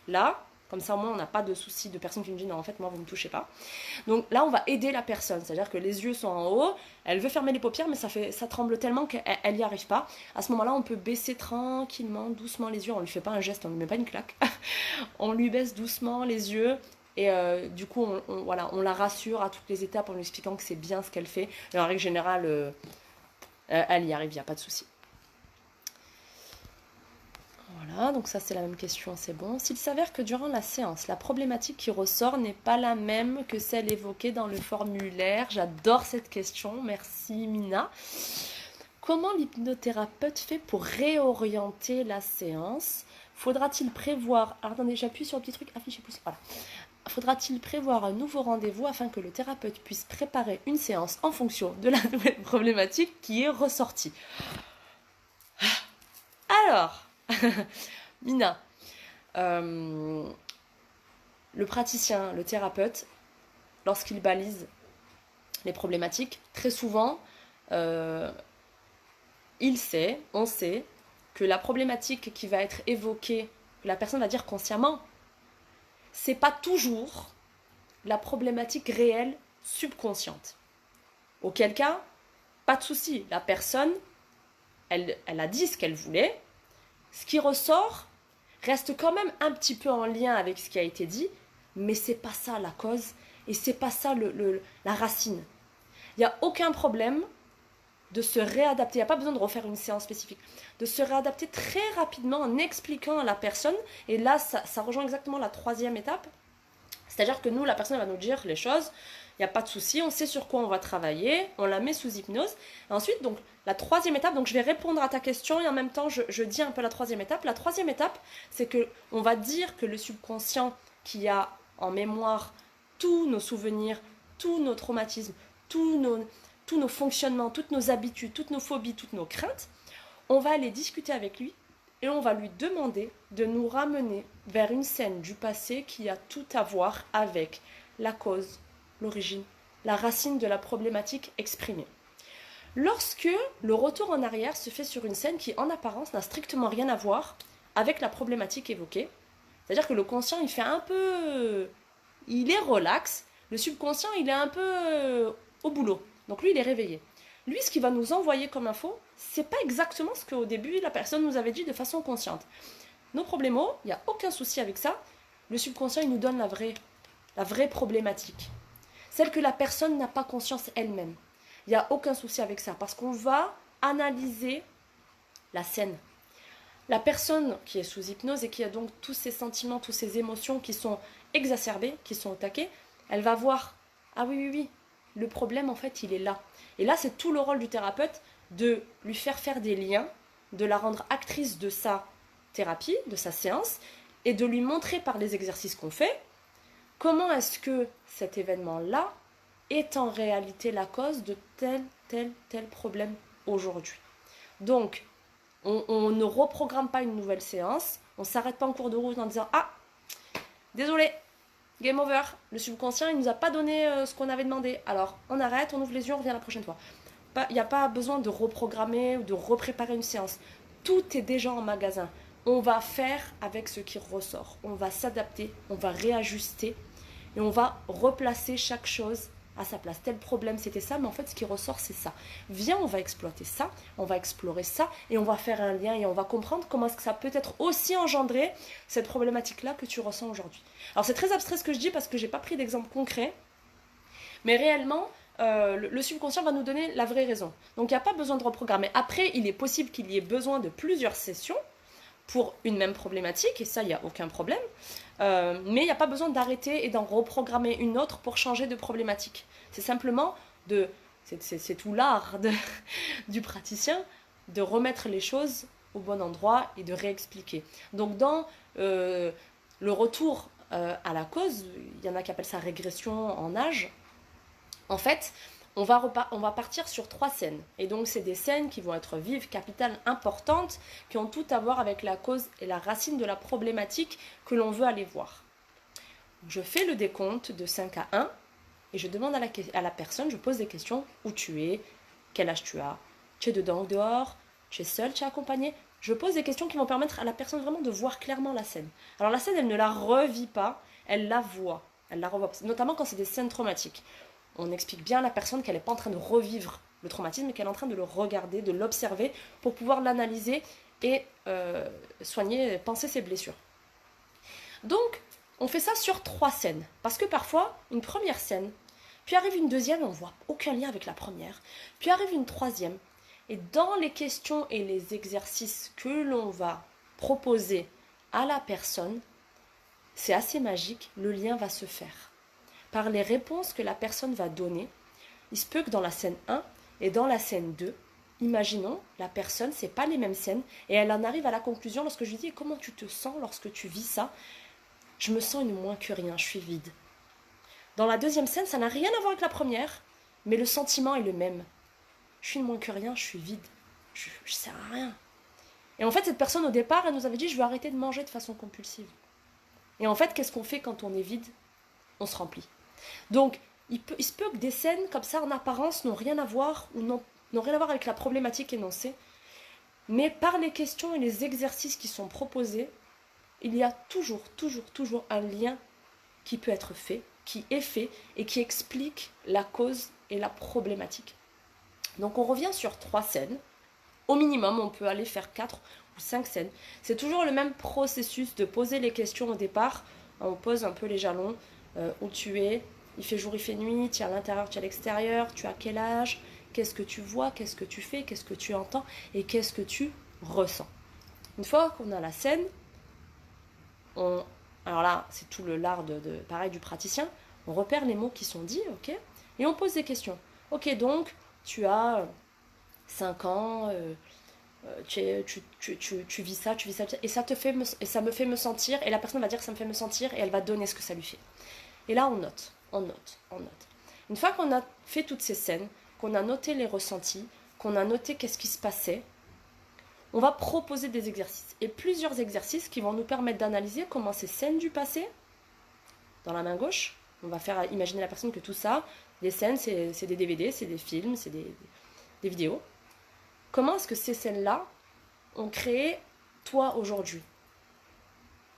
là. Comme ça, au moins, on n'a pas de souci de personne qui me dit non, en fait, moi, vous ne me touchez pas. Donc là, on va aider la personne. C'est-à-dire que les yeux sont en haut, elle veut fermer les paupières, mais ça tremble tellement qu'elle n'y arrive pas. À ce moment-là, on peut baisser tranquillement, doucement les yeux. On ne lui fait pas un geste, on ne lui met pas une claque. On lui baisse doucement les yeux. Et du coup, voilà, on la rassure à toutes les étapes en lui expliquant que c'est bien ce qu'elle fait. Et en règle générale, elle y arrive, il n'y a pas de souci. Voilà, donc ça c'est la même question, c'est bon. S'il s'avère que durant la séance, la problématique qui ressort n'est pas la même que celle évoquée dans le formulaire, j'adore cette question, merci Mina. Comment l'hypnothérapeute fait pour réorienter la séance? Faudra-t-il prévoir... Alors attendez, j'appuie sur le petit truc, afficher pouce, voilà. Faudra-t-il prévoir un nouveau rendez-vous afin que le thérapeute puisse préparer une séance en fonction de la nouvelle problématique qui est ressortie? Alors... Mina, le praticien, le thérapeute, lorsqu'il balise les problématiques, très souvent, on sait que la problématique qui va être évoquée, que la personne va dire consciemment, c'est pas toujours la problématique réelle subconsciente. Auquel cas, pas de souci, la personne, elle a dit ce qu'elle voulait. Ce qui ressort reste quand même un petit peu en lien avec ce qui a été dit, mais c'est pas ça la cause et c'est pas ça la racine. Il n'y a aucun problème de se réadapter, il n'y a pas besoin de refaire une séance spécifique, de se réadapter très rapidement en expliquant à la personne, et là ça rejoint exactement la troisième étape, c'est-à-dire que nous, la personne va nous dire les choses, il n'y a pas de souci, on sait sur quoi on va travailler, on la met sous hypnose. Et ensuite, donc, la troisième étape, donc je vais répondre à ta question et en même temps, je dis un peu la troisième étape. La troisième étape, c'est qu'on va dire que le subconscient qui a en mémoire tous nos souvenirs, tous nos traumatismes, tous nos fonctionnements, toutes nos habitudes, toutes nos phobies, toutes nos craintes, on va aller discuter avec lui et on va lui demander de nous ramener vers une scène du passé qui a tout à voir avec la cause, l'origine, la racine de la problématique exprimée. Lorsque le retour en arrière se fait sur une scène qui, en apparence, n'a strictement rien à voir avec la problématique évoquée, c'est-à-dire que le conscient, il fait un peu... il est relax, le subconscient, il est un peu au boulot. Donc lui, il est réveillé. Lui, ce qu'il va nous envoyer comme info, c'est pas exactement ce qu'au début, la personne nous avait dit de façon consciente. Nos problèmes, il n'y a aucun souci avec ça. Le subconscient, il nous donne la vraie problématique. Celle que la personne n'a pas conscience elle-même. Il n'y a aucun souci avec ça, parce qu'on va analyser la scène. La personne qui est sous hypnose et qui a donc tous ces sentiments, toutes ces émotions qui sont exacerbées, qui sont au taquet, elle va voir, ah oui, le problème en fait il est là. Et là c'est tout le rôle du thérapeute de lui faire des liens, de la rendre actrice de sa thérapie, de sa séance, et de lui montrer par les exercices qu'on fait, comment est-ce que cet événement-là est en réalité la cause de tel problème aujourd'hui. Donc, on ne reprogramme pas une nouvelle séance, on ne s'arrête pas en cours de route en disant « Ah, désolé, game over, le subconscient il ne nous a pas donné ce qu'on avait demandé, alors on arrête, on ouvre les yeux, on revient la prochaine fois. » Il n'y a pas besoin de reprogrammer ou de repréparer une séance. Tout est déjà en magasin. On va faire avec ce qui ressort. On va s'adapter, on va réajuster et on va replacer chaque chose à sa place. Tel problème c'était ça, mais en fait ce qui ressort c'est ça. Viens, on va exploiter ça, on va explorer ça et on va faire un lien et on va comprendre comment est-ce que ça peut être aussi engendré cette problématique-là que tu ressens aujourd'hui. Alors c'est très abstrait ce que je dis parce que j'ai pas pris d'exemple concret, mais réellement le subconscient va nous donner la vraie raison. Donc il n'y a pas besoin de reprogrammer. Après, il est possible qu'il y ait besoin de plusieurs sessions pour une même problématique, et ça, il n'y a aucun problème. Mais il n'y a pas besoin d'arrêter et d'en reprogrammer une autre pour changer de problématique. C'est simplement c'est tout l'art du praticien de remettre les choses au bon endroit et de réexpliquer. Donc dans le retour à la cause, il y en a qui appellent ça régression en âge. En fait, on va partir sur 3 scènes. Et donc, c'est des scènes qui vont être vives, capitales, importantes, qui ont tout à voir avec la cause et la racine de la problématique que l'on veut aller voir. Je fais le décompte de 5 à 1 et je demande à la personne, je pose des questions. Où tu es? Quel âge tu as? Tu es dedans ou dehors? Tu es seul? Tu es accompagné? Je pose des questions qui vont permettre à la personne vraiment de voir clairement la scène. Alors la scène, elle ne la revit pas, elle la voit. Elle la revoit, notamment quand c'est des scènes traumatiques. On explique bien à la personne qu'elle n'est pas en train de revivre le traumatisme, mais qu'elle est en train de le regarder, de l'observer pour pouvoir l'analyser et soigner, penser ses blessures. Donc, on fait ça sur 3 scènes. Parce que parfois, une première scène, puis arrive une deuxième, on ne voit aucun lien avec la première, puis arrive une troisième. Et dans les questions et les exercices que l'on va proposer à la personne, c'est assez magique, le lien va se faire. Par les réponses que la personne va donner, il se peut que dans la scène 1 et dans la scène 2, imaginons, la personne, c'est pas les mêmes scènes, et elle en arrive à la conclusion lorsque je lui dis « Comment tu te sens lorsque tu vis ça ?» Je me sens une moins que rien, je suis vide. Dans la deuxième scène, ça n'a rien à voir avec la première, mais le sentiment est le même. Je suis une moins que rien, je suis vide, je sers à rien. Et en fait, cette personne, au départ, elle nous avait dit « Je veux arrêter de manger de façon compulsive. » Et en fait, qu'est-ce qu'on fait quand on est vide? On se remplit. Donc, il se peut que des scènes comme ça, en apparence, n'ont rien à voir ou n'ont rien à voir avec la problématique énoncée. Mais par les questions et les exercices qui sont proposés, il y a toujours un lien qui peut être fait, qui est fait et qui explique la cause et la problématique. Donc, on revient sur 3 scènes. Au minimum, on peut aller faire 4 ou 5 scènes. C'est toujours le même processus de poser les questions au départ. On pose un peu les jalons. Où tu es, il fait jour, il fait nuit, tu es à l'intérieur, tu es à l'extérieur, tu as quel âge, qu'est-ce que tu vois, qu'est-ce que tu fais, qu'est-ce que tu entends et qu'est-ce que tu ressens. Une fois qu'on a la scène, alors là, c'est tout l'art pareil du praticien, on repère les mots qui sont dits, ok, et on pose des questions. Ok, donc, tu as 5 ans, tu vis ça, et ça me fait me sentir, et la personne va dire que ça me fait me sentir, et elle va donner ce que ça lui fait. Et là, on note. Une fois qu'on a fait toutes ces scènes, qu'on a noté les ressentis, qu'on a noté qu'est-ce qui se passait, on va proposer des exercices. Et plusieurs exercices qui vont nous permettre d'analyser comment ces scènes du passé, dans la main gauche, on va faire imaginer à la personne que tout ça, les scènes, c'est des DVD, c'est des films, c'est des vidéos. Comment est-ce que ces scènes-là ont créé toi aujourd'hui?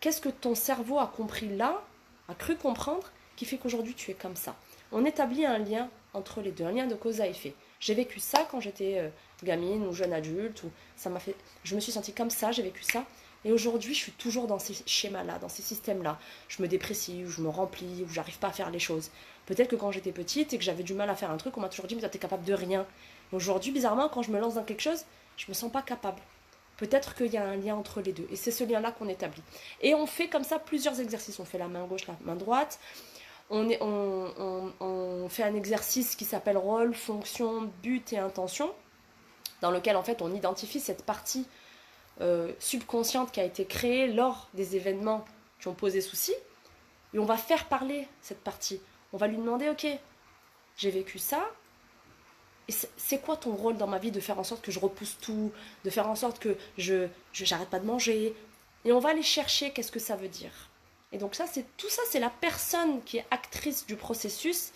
Qu'est-ce que ton cerveau a compris là, a cru comprendre, qui fait qu'aujourd'hui tu es comme ça? On établit un lien entre les deux, un lien de cause à effet. J'ai vécu ça quand j'étais gamine ou jeune adulte, ou je me suis sentie comme ça, j'ai vécu ça, et aujourd'hui je suis toujours dans ces schémas-là, dans ces systèmes-là. Je me déprécie, ou je me remplis, ou j'arrive pas à faire les choses. Peut-être que quand j'étais petite et que j'avais du mal à faire un truc, on m'a toujours dit « mais toi t'es capable de rien ». Et aujourd'hui, bizarrement, quand je me lance dans quelque chose, je me sens pas capable. Peut-être qu'il y a un lien entre les deux, et c'est ce lien-là qu'on établit. Et on fait comme ça plusieurs exercices. On fait la main gauche, la main droite. On fait un exercice qui s'appelle rôle, fonction, but et intention, dans lequel en fait on identifie cette partie subconsciente qui a été créée lors des événements qui ont posé souci, et on va faire parler cette partie. On va lui demander, ok, j'ai vécu ça, et c'est quoi ton rôle dans ma vie, de faire en sorte que je repousse tout, de faire en sorte que j'arrête pas de manger, et on va aller chercher qu'est-ce que ça veut dire. Et donc tout ça, c'est la personne qui est actrice du processus,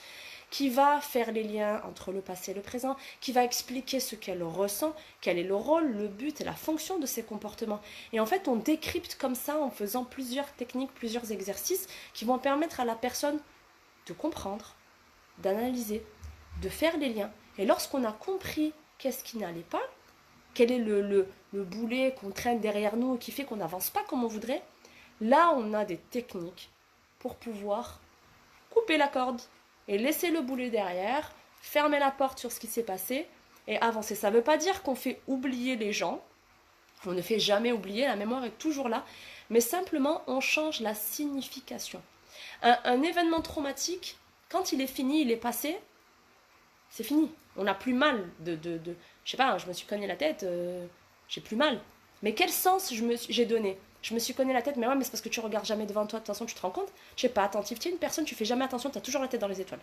qui va faire les liens entre le passé et le présent, qui va expliquer ce qu'elle ressent, quel est le rôle, le but et la fonction de ses comportements. Et en fait, on décrypte comme ça en faisant plusieurs techniques, plusieurs exercices qui vont permettre à la personne de comprendre, d'analyser, de faire les liens. Et lorsqu'on a compris qu'est-ce qui n'allait pas, quel est le boulet qu'on traîne derrière nous et qui fait qu'on n'avance pas comme on voudrait, là, on a des techniques pour pouvoir couper la corde et laisser le boulet derrière, fermer la porte sur ce qui s'est passé et avancer. Ça ne veut pas dire qu'on fait oublier les gens, On ne fait jamais oublier, la mémoire est toujours là, mais simplement on change la signification. Un événement traumatique, quand il est fini, il est passé, c'est fini. On n'a plus mal je sais pas, je me suis cogné la tête, j'ai plus mal. Mais quel sens j'ai donné? Je me suis cogné la tête, mais ouais, mais c'est parce que tu regardes jamais devant toi, de toute façon, tu te rends compte? Je sais pas, attentif, tu es une personne, tu fais jamais attention, tu as toujours la tête dans les étoiles.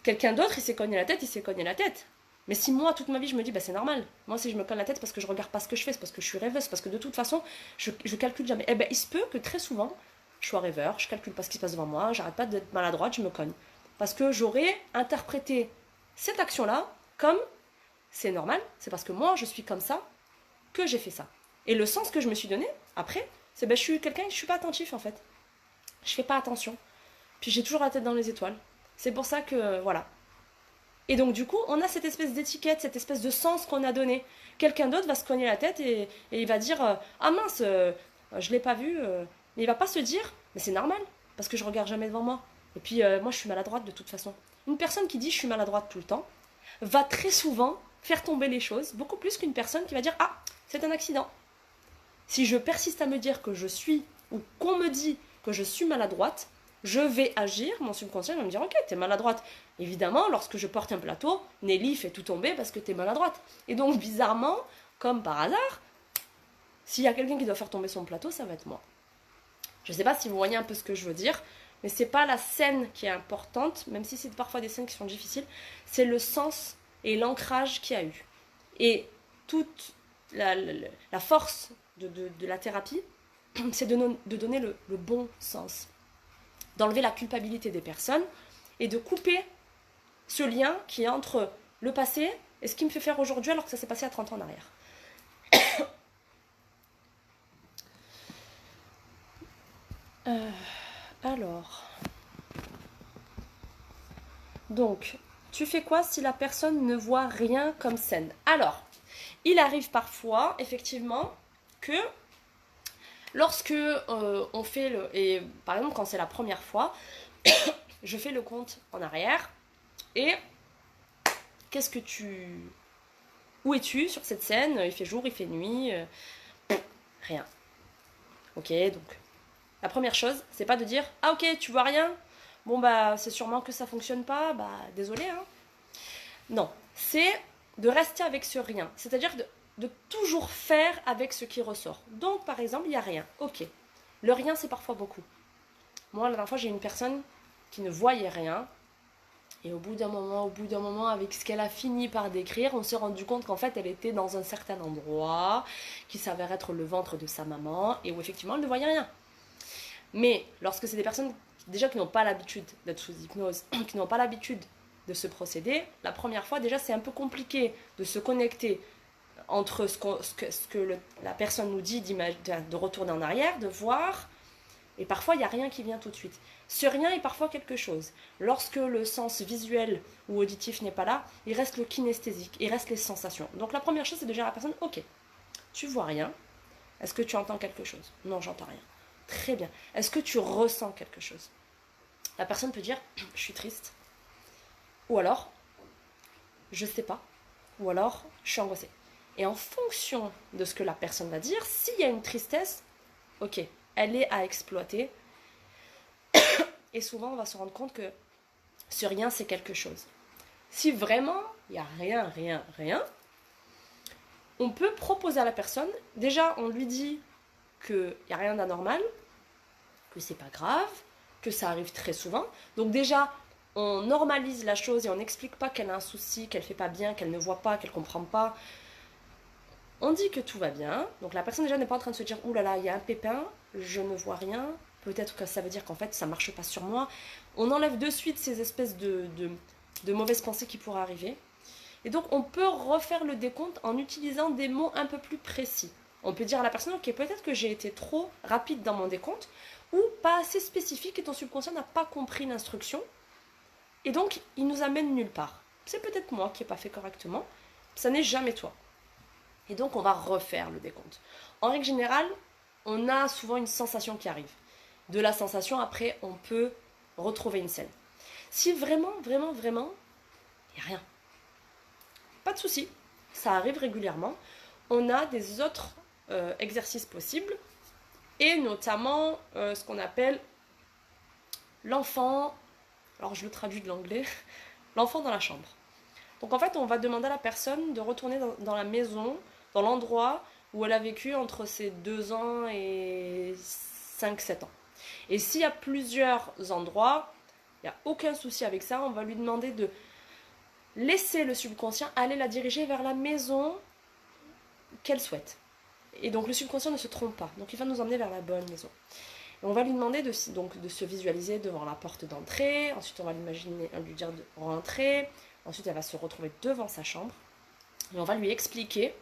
Quelqu'un d'autre, il s'est cogné la tête, il s'est cogné la tête. Mais si moi, toute ma vie, je me dis, bah c'est normal. Moi, si je me cogne la tête, c'est parce que je regarde pas ce que je fais, c'est parce que je suis rêveuse, parce que de toute façon, je calcule jamais. Eh ben, il se peut que très souvent, je sois rêveur, je calcule pas ce qui se passe devant moi, j'arrête pas d'être maladroite, je me cogne. Parce que j'aurais interprété cette action-là comme c'est normal, c'est parce que moi, je suis comme ça que j'ai fait ça. Et le sens que je me suis donné, après, c'est ben je suis quelqu'un, je suis pas attentif en fait. Je fais pas attention. Puis j'ai toujours la tête dans les étoiles. C'est pour ça que, voilà. Et donc du coup, on a cette espèce d'étiquette, cette espèce de sens qu'on a donné. Quelqu'un d'autre va se cogner la tête et il va dire ah mince, je l'ai pas vu. Mais il va pas se dire mais c'est normal parce que je regarde jamais devant moi. Et puis moi je suis maladroite de toute façon. Une personne qui dit je suis maladroite tout le temps va très souvent faire tomber les choses beaucoup plus qu'une personne qui va dire ah c'est un accident. Si je persiste à me dire que je suis ou qu'on me dit que je suis maladroite, je vais agir, mon subconscient va me dire ok, t'es maladroite. Évidemment, lorsque je porte un plateau, Nelly fait tout tomber parce que t'es maladroite. Et donc, bizarrement, comme par hasard, s'il y a quelqu'un qui doit faire tomber son plateau, ça va être moi. Je ne sais pas si vous voyez un peu ce que je veux dire, mais c'est pas la scène qui est importante, même si c'est parfois des scènes qui sont difficiles, c'est le sens et l'ancrage qu'il y a eu. Et toute la force de la thérapie, c'est de donner le bon sens, d'enlever la culpabilité des personnes et de couper ce lien qui est entre le passé et ce qui me fait faire aujourd'hui alors que ça s'est passé à 30 ans en arrière. Alors, donc, tu fais quoi si la personne ne voit rien comme scène? Alors, il arrive parfois, effectivement, que lorsque on fait le... Et par exemple, quand c'est la première fois, je fais le compte en arrière et qu'est-ce que tu... Où es-tu sur cette scène? Il fait jour, il fait nuit, rien. Ok, donc la première chose, c'est pas de dire ah ok, tu vois rien, bon bah c'est sûrement que ça fonctionne pas, bah désolé hein. Non, c'est de rester avec ce rien, c'est-à-dire de toujours faire avec ce qui ressort. Donc par exemple, il y a rien, ok. Le rien c'est parfois beaucoup. Moi la dernière fois j'ai une personne qui ne voyait rien. Et au bout d'un moment, avec ce qu'elle a fini par décrire, on s'est rendu compte qu'en fait, elle était dans un certain endroit qui s'avère être le ventre de sa maman et où effectivement, elle ne voyait rien. Mais lorsque c'est des personnes déjà qui n'ont pas l'habitude d'être sous hypnose, qui n'ont pas l'habitude de ce procédé, la première fois, déjà, c'est un peu compliqué de se connecter entre ce que la personne nous dit, de retourner en arrière, de voir. Et parfois, il n'y a rien qui vient tout de suite. Ce rien est parfois quelque chose. Lorsque le sens visuel ou auditif n'est pas là, il reste le kinesthésique, il reste les sensations. Donc la première chose, c'est de dire à la personne, ok, tu vois rien. Est-ce que tu entends quelque chose? Non, j'entends rien. Très bien. Est-ce que tu ressens quelque chose? La personne peut dire, je suis triste. Ou alors, je sais pas. Ou alors, je suis angoissée. Et en fonction de ce que la personne va dire, s'il y a une tristesse, ok, elle est à exploiter. Et souvent, on va se rendre compte que ce rien, c'est quelque chose. Si vraiment, il n'y a rien, on peut proposer à la personne, déjà, on lui dit qu'il n'y a rien d'anormal, que c'est pas grave, que ça arrive très souvent. Donc déjà, on normalise la chose et on n'explique pas qu'elle a un souci, qu'elle fait pas bien, qu'elle ne voit pas, qu'elle comprend pas. On dit que tout va bien. Donc la personne déjà n'est pas en train de se dire « Ouh là là, il y a un pépin, je ne vois rien. » Peut-être que ça veut dire qu'en fait, ça ne marche pas sur moi. On enlève de suite ces espèces de mauvaises pensées qui pourraient arriver. Et donc, on peut refaire le décompte en utilisant des mots un peu plus précis. On peut dire à la personne « Ok, peut-être que j'ai été trop rapide dans mon décompte ou pas assez spécifique et ton subconscient n'a pas compris l'instruction. Et donc, il nous amène nulle part. C'est peut-être moi qui n'ai pas fait correctement. Ça n'est jamais toi. Et donc, on va refaire le décompte. En règle générale, on a souvent une sensation qui arrive. De la sensation, après, on peut retrouver une scène. Si vraiment, il n'y a rien, pas de souci, ça arrive régulièrement. on a des autres exercices possibles, et notamment ce qu'on appelle l'enfant, alors je le traduis de l'anglais, l'enfant dans la chambre. Donc en fait, on va demander à la personne de retourner dans la maison, dans l'endroit où elle a vécu entre ses 2 ans et 5-7 ans. Et s'il y a plusieurs endroits, il n'y a aucun souci avec ça, on va lui demander de laisser le subconscient aller la diriger vers la maison qu'elle souhaite. Et donc le subconscient ne se trompe pas, donc il va nous emmener vers la bonne maison. Et on va lui demander de se visualiser devant la porte d'entrée, ensuite on va lui dire de rentrer, ensuite elle va se retrouver devant sa chambre, et on va lui expliquer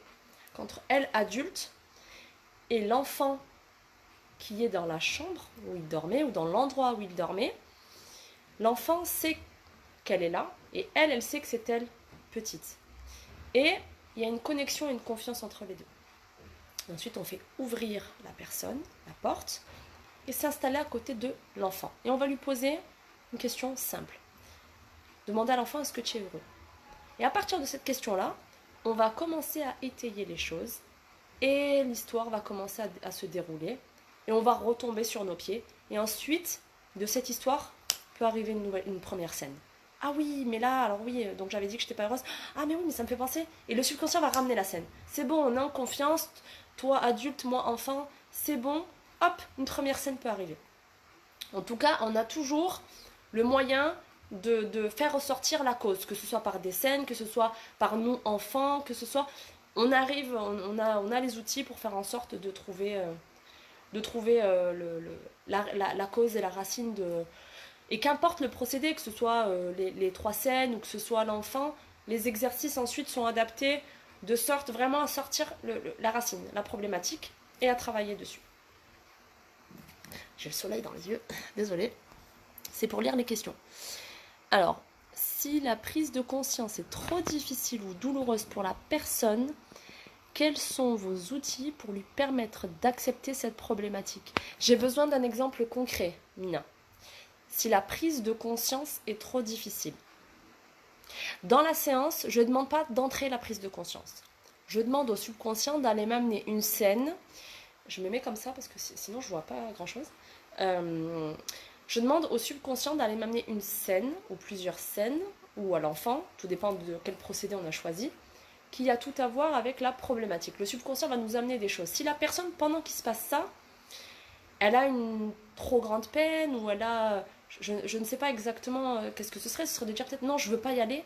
qu'entre elle, adulte, et l'enfant qui est dans la chambre où il dormait, ou dans l'endroit où il dormait, l'enfant sait qu'elle est là, et elle sait que c'est elle petite. Et il y a une connexion et une confiance entre les deux. Ensuite, on fait ouvrir la personne, la porte, et s'installer à côté de l'enfant. Et on va lui poser une question simple. Demander à l'enfant, est-ce que tu es heureux? Et à partir de cette question-là, on va commencer à étayer les choses, et l'histoire va commencer à se dérouler, et on va retomber sur nos pieds. Et ensuite, de cette histoire, peut arriver une première scène. Ah oui, mais là, alors oui, donc j'avais dit que j'étais pas heureuse. Ah mais oui, mais ça me fait penser. Et le subconscient va ramener la scène. C'est bon, on est en confiance, toi adulte, moi enfant, c'est bon, hop, une première scène peut arriver. En tout cas, on a toujours le moyen de faire ressortir la cause, que ce soit par des scènes, que ce soit par nous enfants, que ce soit... On arrive, on a les outils pour faire en sorte de trouver la cause et la racine de... Et qu'importe le procédé, que ce soit les 3 scènes ou que ce soit l'enfant, les exercices ensuite sont adaptés de sorte vraiment à sortir la racine, la problématique, et à travailler dessus. J'ai le soleil dans les yeux, désolée. C'est pour lire les questions. Alors, si la prise de conscience est trop difficile ou douloureuse pour la personne, quels sont vos outils pour lui permettre d'accepter cette problématique? J'ai besoin d'un exemple concret, Mina. Si la prise de conscience est trop difficile. Dans la séance, je ne demande pas d'entrer la prise de conscience. Je demande au subconscient d'aller m'amener une scène. Je me mets comme ça parce que sinon je ne vois pas grand-chose. Je demande au subconscient d'aller m'amener une scène ou plusieurs scènes, ou à l'enfant, tout dépend de quel procédé on a choisi, qui a tout à voir avec la problématique. Le subconscient va nous amener des choses. Si la personne, pendant qu'il se passe ça, elle a une trop grande peine, ou elle a... Je ne sais pas exactement qu'est-ce que ce serait de dire peut-être non, je ne veux pas y aller.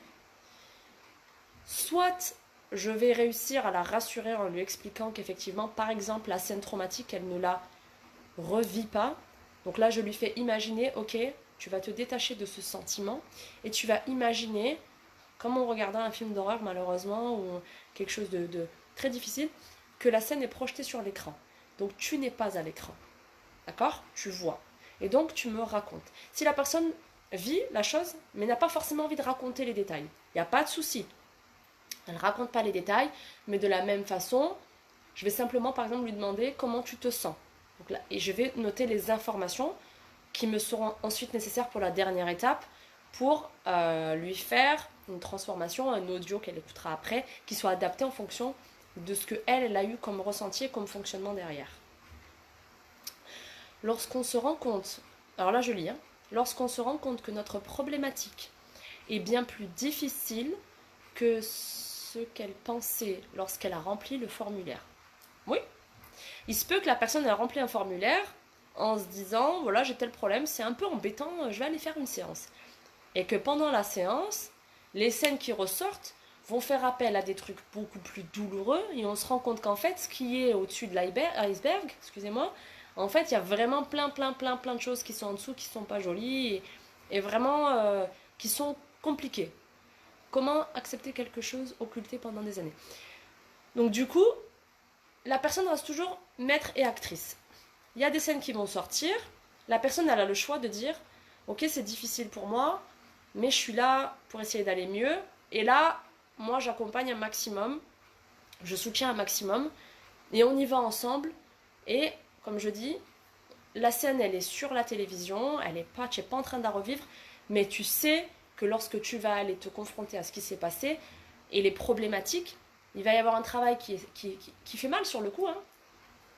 Soit je vais réussir à la rassurer en lui expliquant qu'effectivement, par exemple, la scène traumatique, elle ne la revit pas. Donc là, je lui fais imaginer, ok, tu vas te détacher de ce sentiment et tu vas imaginer, comme on regardait un film d'horreur malheureusement, ou quelque chose de très difficile, que la scène est projetée sur l'écran. Donc tu n'es pas à l'écran. D'accord? Tu vois. Et donc, tu me racontes. Si la personne vit la chose, mais n'a pas forcément envie de raconter les détails, il n'y a pas de souci. Elle ne raconte pas les détails, mais de la même façon, je vais simplement, par exemple, lui demander comment tu te sens. Donc là, et je vais noter les informations qui me seront ensuite nécessaires pour la dernière étape, pour lui faire une transformation, un audio qu'elle écoutera après, qui soit adapté en fonction de ce qu'elle a eu comme ressenti et comme fonctionnement derrière. Lorsqu'on se rend compte, alors là je lis, lorsqu'on se rend compte que notre problématique est bien plus difficile que ce qu'elle pensait lorsqu'elle a rempli le formulaire. Oui, il se peut que la personne ait rempli un formulaire en se disant, voilà j'ai tel problème, c'est un peu embêtant, je vais aller faire une séance. Et que pendant la séance, les scènes qui ressortent vont faire appel à des trucs beaucoup plus douloureux, et on se rend compte qu'en fait, ce qui est au-dessus de l'iceberg, excusez-moi, en fait, il y a vraiment plein de choses qui sont en dessous, qui ne sont pas jolies, et vraiment qui sont compliquées. Comment accepter quelque chose occulté pendant des années? Donc du coup, la personne reste toujours maître et actrice. Il y a des scènes qui vont sortir, la personne elle a le choix de dire « Ok, c'est difficile pour moi, mais je suis là pour essayer d'aller mieux, et là, moi j'accompagne un maximum, je soutiens un maximum, et on y va ensemble, et... Comme je dis, la scène, elle est sur la télévision, tu n'es pas en train de la revivre, mais tu sais que lorsque tu vas aller te confronter à ce qui s'est passé et les problématiques, il va y avoir un travail qui fait mal sur le coup, hein,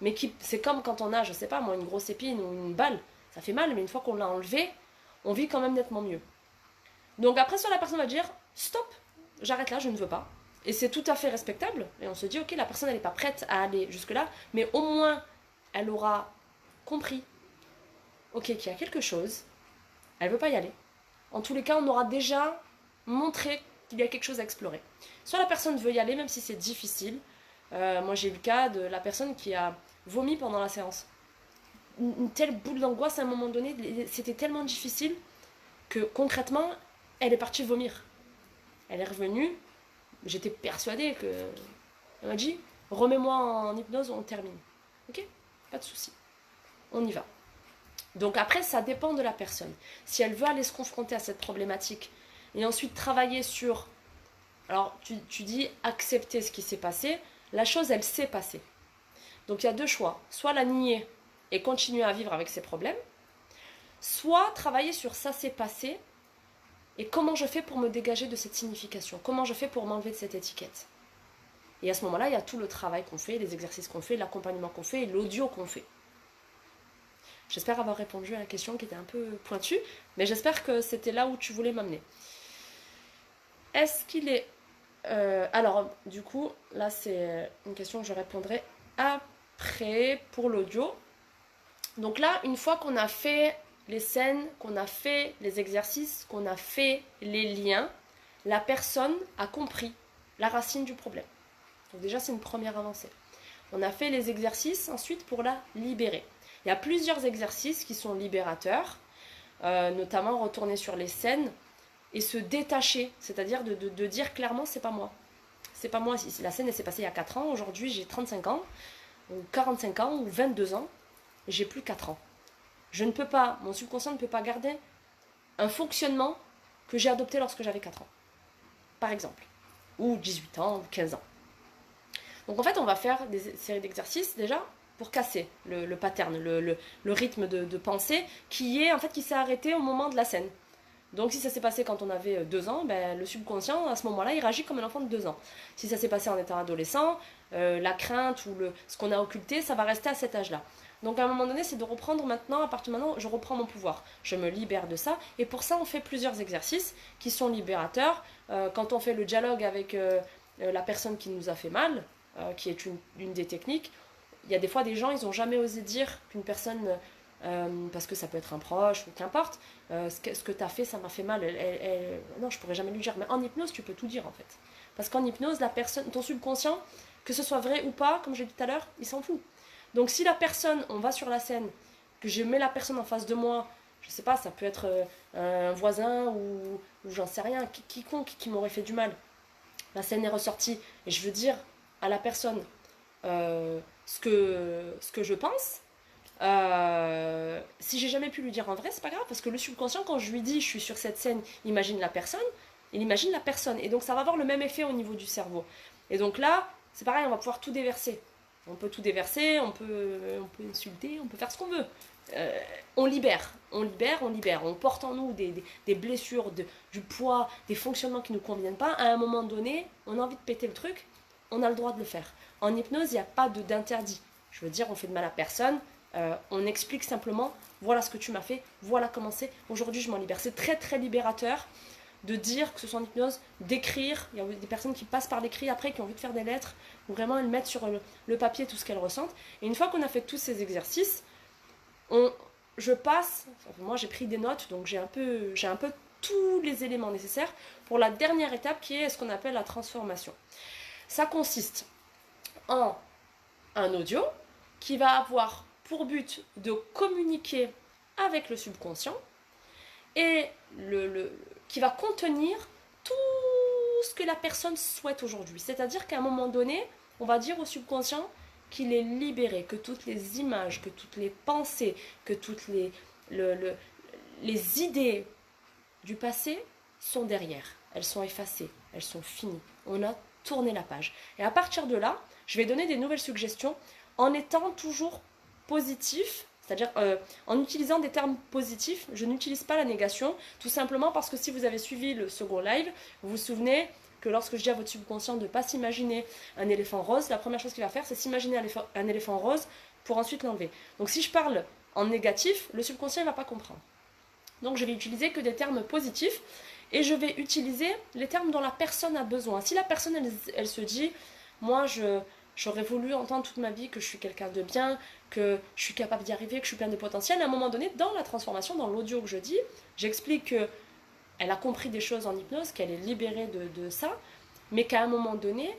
mais c'est comme quand on a, je sais pas moi, une grosse épine ou une balle, ça fait mal, mais une fois qu'on l'a enlevé, on vit quand même nettement mieux. Donc après, soit la personne va dire stop, j'arrête là, je ne veux pas. Et c'est tout à fait respectable. Et on se dit, ok, la personne elle n'est pas prête à aller jusque-là, mais au moins elle aura compris, ok, qu'il y a quelque chose, elle ne veut pas y aller. En tous les cas, on aura déjà montré qu'il y a quelque chose à explorer. Soit la personne veut y aller, même si c'est difficile. Moi, j'ai eu le cas de la personne qui a vomi pendant la séance. Une telle boule d'angoisse à un moment donné, c'était tellement difficile que concrètement, elle est partie vomir. Elle est revenue, j'étais persuadée que. Elle m'a dit remets-moi en hypnose, on termine. Ok, pas de souci. On y va. Donc après, ça dépend de la personne. Si elle veut aller se confronter à cette problématique et ensuite travailler sur. Alors, tu dis accepter ce qui s'est passé. La chose, elle s'est passée. Donc il y a deux choix. Soit la nier et continuer à vivre avec ses problèmes, soit travailler sur ça s'est passé et comment je fais pour me dégager de cette signification. Comment je fais pour m'enlever de cette étiquette. Et à ce moment-là, il y a tout le travail qu'on fait, les exercices qu'on fait, l'accompagnement qu'on fait et l'audio qu'on fait. J'espère avoir répondu à la question qui était un peu pointue, mais j'espère que c'était là où tu voulais m'amener. Est-ce qu'il est... alors, du coup, là, c'est une question que je répondrai après pour l'audio. Donc là, une fois qu'on a fait les scènes, qu'on a fait les exercices, qu'on a fait les liens, la personne a compris la racine du problème. Donc déjà, c'est une première avancée. On a fait les exercices ensuite pour la libérer. Il y a plusieurs exercices qui sont libérateurs, notamment retourner sur les scènes et se détacher, c'est-à-dire de dire clairement c'est pas moi. C'est pas moi, si la scène elle s'est passée il y a 4 ans, aujourd'hui j'ai 35 ans, ou 45 ans, ou 22 ans, et j'ai plus 4 ans. Je ne peux pas, mon subconscient ne peut pas garder un fonctionnement que j'ai adopté lorsque j'avais 4 ans, par exemple, ou 18 ans, ou 15 ans. Donc en fait, on va faire des séries d'exercices déjà pour casser le pattern, le rythme de pensée qui s'est arrêté au moment de la scène. Donc si ça s'est passé quand on avait 2 ans, ben, le subconscient, à ce moment-là, il réagit comme un enfant de 2 ans. Si ça s'est passé en étant adolescent, la crainte ou ce qu'on a occulté, ça va rester à cet âge-là. Donc à un moment donné, c'est de reprendre maintenant, à partir de maintenant, je reprends mon pouvoir. Je me libère de ça. Et pour ça, on fait plusieurs exercices qui sont libérateurs. Quand on fait le dialogue avec la personne qui nous a fait mal, qui est une des techniques, il y a des fois des gens, ils n'ont jamais osé dire qu'une personne... parce que ça peut être un proche ou qu'importe, ce que tu as fait, ça m'a fait mal. Non, je pourrais jamais lui dire. Mais en hypnose, tu peux tout dire en fait. Parce qu'en hypnose, la personne, ton subconscient, que ce soit vrai ou pas, comme j'ai dit tout à l'heure, il s'en fout. Donc si la personne, on va sur la scène, que je mets la personne en face de moi, je sais pas, ça peut être un voisin ou j'en sais rien, quiconque qui m'aurait fait du mal. La scène est ressortie et je veux dire à la personne ce que je pense. Si j'ai jamais pu lui dire en vrai, c'est pas grave parce que le subconscient, quand je lui dis je suis sur cette scène, imagine la personne, il imagine la personne et donc ça va avoir le même effet au niveau du cerveau. Et donc là, c'est pareil, on va pouvoir tout déverser. On peut tout déverser, on peut insulter, on peut faire ce qu'on veut. On libère, on libère, on libère. On porte en nous des blessures, du poids, des fonctionnements qui ne nous conviennent pas. À un moment donné, on a envie de péter le truc, on a le droit de le faire. En hypnose, il n'y a pas d'interdit. Je veux dire, on fait de mal à personne. On explique simplement, voilà ce que tu m'as fait, voilà comment c'est, aujourd'hui je m'en libère. C'est très très libérateur de dire, que ce soit en hypnose, d'écrire. Il y a des personnes qui passent par l'écrit après, qui ont envie de faire des lettres, où vraiment elles mettent sur le papier tout ce qu'elles ressentent. Et une fois qu'on a fait tous ces exercices, je passe, moi j'ai pris des notes, donc j'ai un peu tous les éléments nécessaires pour la dernière étape qui est ce qu'on appelle la transformation. Ça consiste en un audio qui va avoir pour but de communiquer avec le subconscient et qui va contenir tout ce que la personne souhaite aujourd'hui. C'est-à-dire qu'à un moment donné, on va dire au subconscient qu'il est libéré, que toutes les images, que toutes les pensées, que toutes les idées du passé sont derrière. Elles sont effacées, elles sont finies. On a tourné la page. Et à partir de là, je vais donner des nouvelles suggestions en étant toujours positif, c'est-à-dire en utilisant des termes positifs. Je n'utilise pas la négation, tout simplement parce que si vous avez suivi le second live, vous vous souvenez, que lorsque je dis à votre subconscient de ne pas s'imaginer un éléphant rose, la première chose qu'il va faire, c'est s'imaginer un éléphant rose pour ensuite l'enlever. Donc si je parle en négatif, le subconscient ne va pas comprendre. Donc je vais utiliser que des termes positifs et je vais utiliser les termes dont la personne a besoin. Si la personne, elle se dit, moi j'aurais voulu entendre toute ma vie que je suis quelqu'un de bien, que je suis capable d'y arriver, que je suis plein de potentiel, à un moment donné, dans la transformation, dans l'audio que je dis, j'explique qu'elle a compris des choses en hypnose, qu'elle est libérée de ça, mais qu'à un moment donné,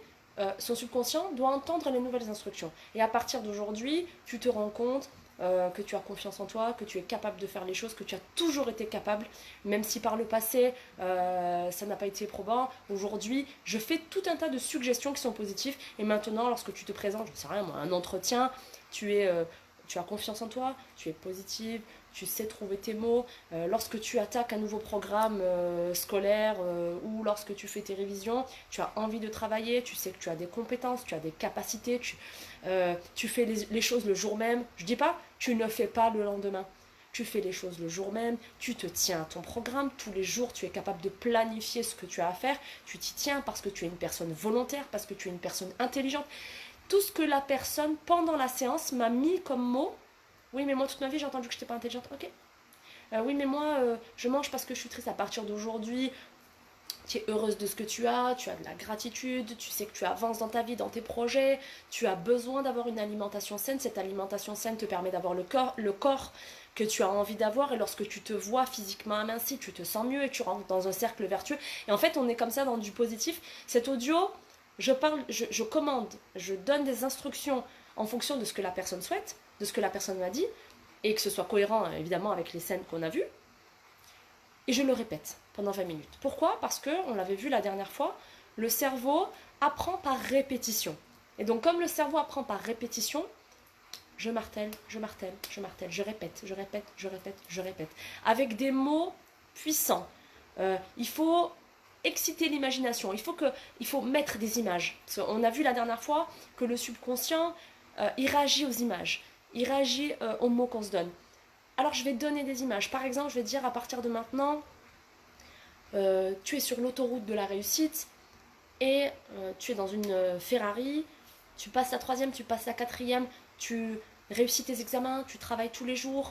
son subconscient doit entendre les nouvelles instructions. Et à partir d'aujourd'hui, tu te rends compte que tu as confiance en toi, que tu es capable de faire les choses, que tu as toujours été capable, même si par le passé ça n'a pas été probant. Aujourd'hui, je fais tout un tas de suggestions qui sont positives. Et maintenant, lorsque tu te présentes, je ne sais rien, moi, un entretien, tu as confiance en toi, tu es positive, tu sais trouver tes mots. Lorsque tu attaques un nouveau programme scolaire ou lorsque tu fais tes révisions, tu as envie de travailler, tu sais que tu as des compétences, tu as des capacités, tu fais les choses le jour même. Je ne dis pas, tu ne fais pas le lendemain. Tu fais les choses le jour même, tu te tiens à ton programme, tous les jours tu es capable de planifier ce que tu as à faire, tu t'y tiens parce que tu es une personne volontaire, parce que tu es une personne intelligente. Tout ce que la personne, pendant la séance, m'a mis comme mot. Oui, mais moi, toute ma vie, j'ai entendu que je n'étais pas intelligente. Ok. Oui, mais moi, je mange parce que je suis triste. À partir d'aujourd'hui, tu es heureuse de ce que tu as de la gratitude, tu sais que tu avances dans ta vie, dans tes projets, tu as besoin d'avoir une alimentation saine. Cette alimentation saine te permet d'avoir le corps que tu as envie d'avoir. Et lorsque tu te vois physiquement aminci, tu te sens mieux et tu rentres dans un cercle vertueux. Et en fait, on est comme ça dans du positif. Cet audio, je commande, je donne des instructions en fonction de ce que la personne souhaite, de ce que la personne m'a dit, et que ce soit cohérent évidemment avec les scènes qu'on a vues. Et je le répète pendant 20 minutes. Pourquoi ? Parce que, on l'avait vu la dernière fois, le cerveau apprend par répétition. Et donc comme le cerveau apprend par répétition, je martèle, je martèle, je martèle, je répète, je répète, je répète, je répète. Avec des mots puissants. Il faut exciter l'imagination, il faut mettre des images. On a vu la dernière fois que le subconscient, il réagit aux images, il réagit aux mots qu'on se donne. Alors je vais donner des images. Par exemple, je vais dire à partir de maintenant, tu es sur l'autoroute de la réussite et tu es dans une Ferrari, tu passes la troisième, tu passes la quatrième, tu réussis tes examens, tu travailles tous les jours.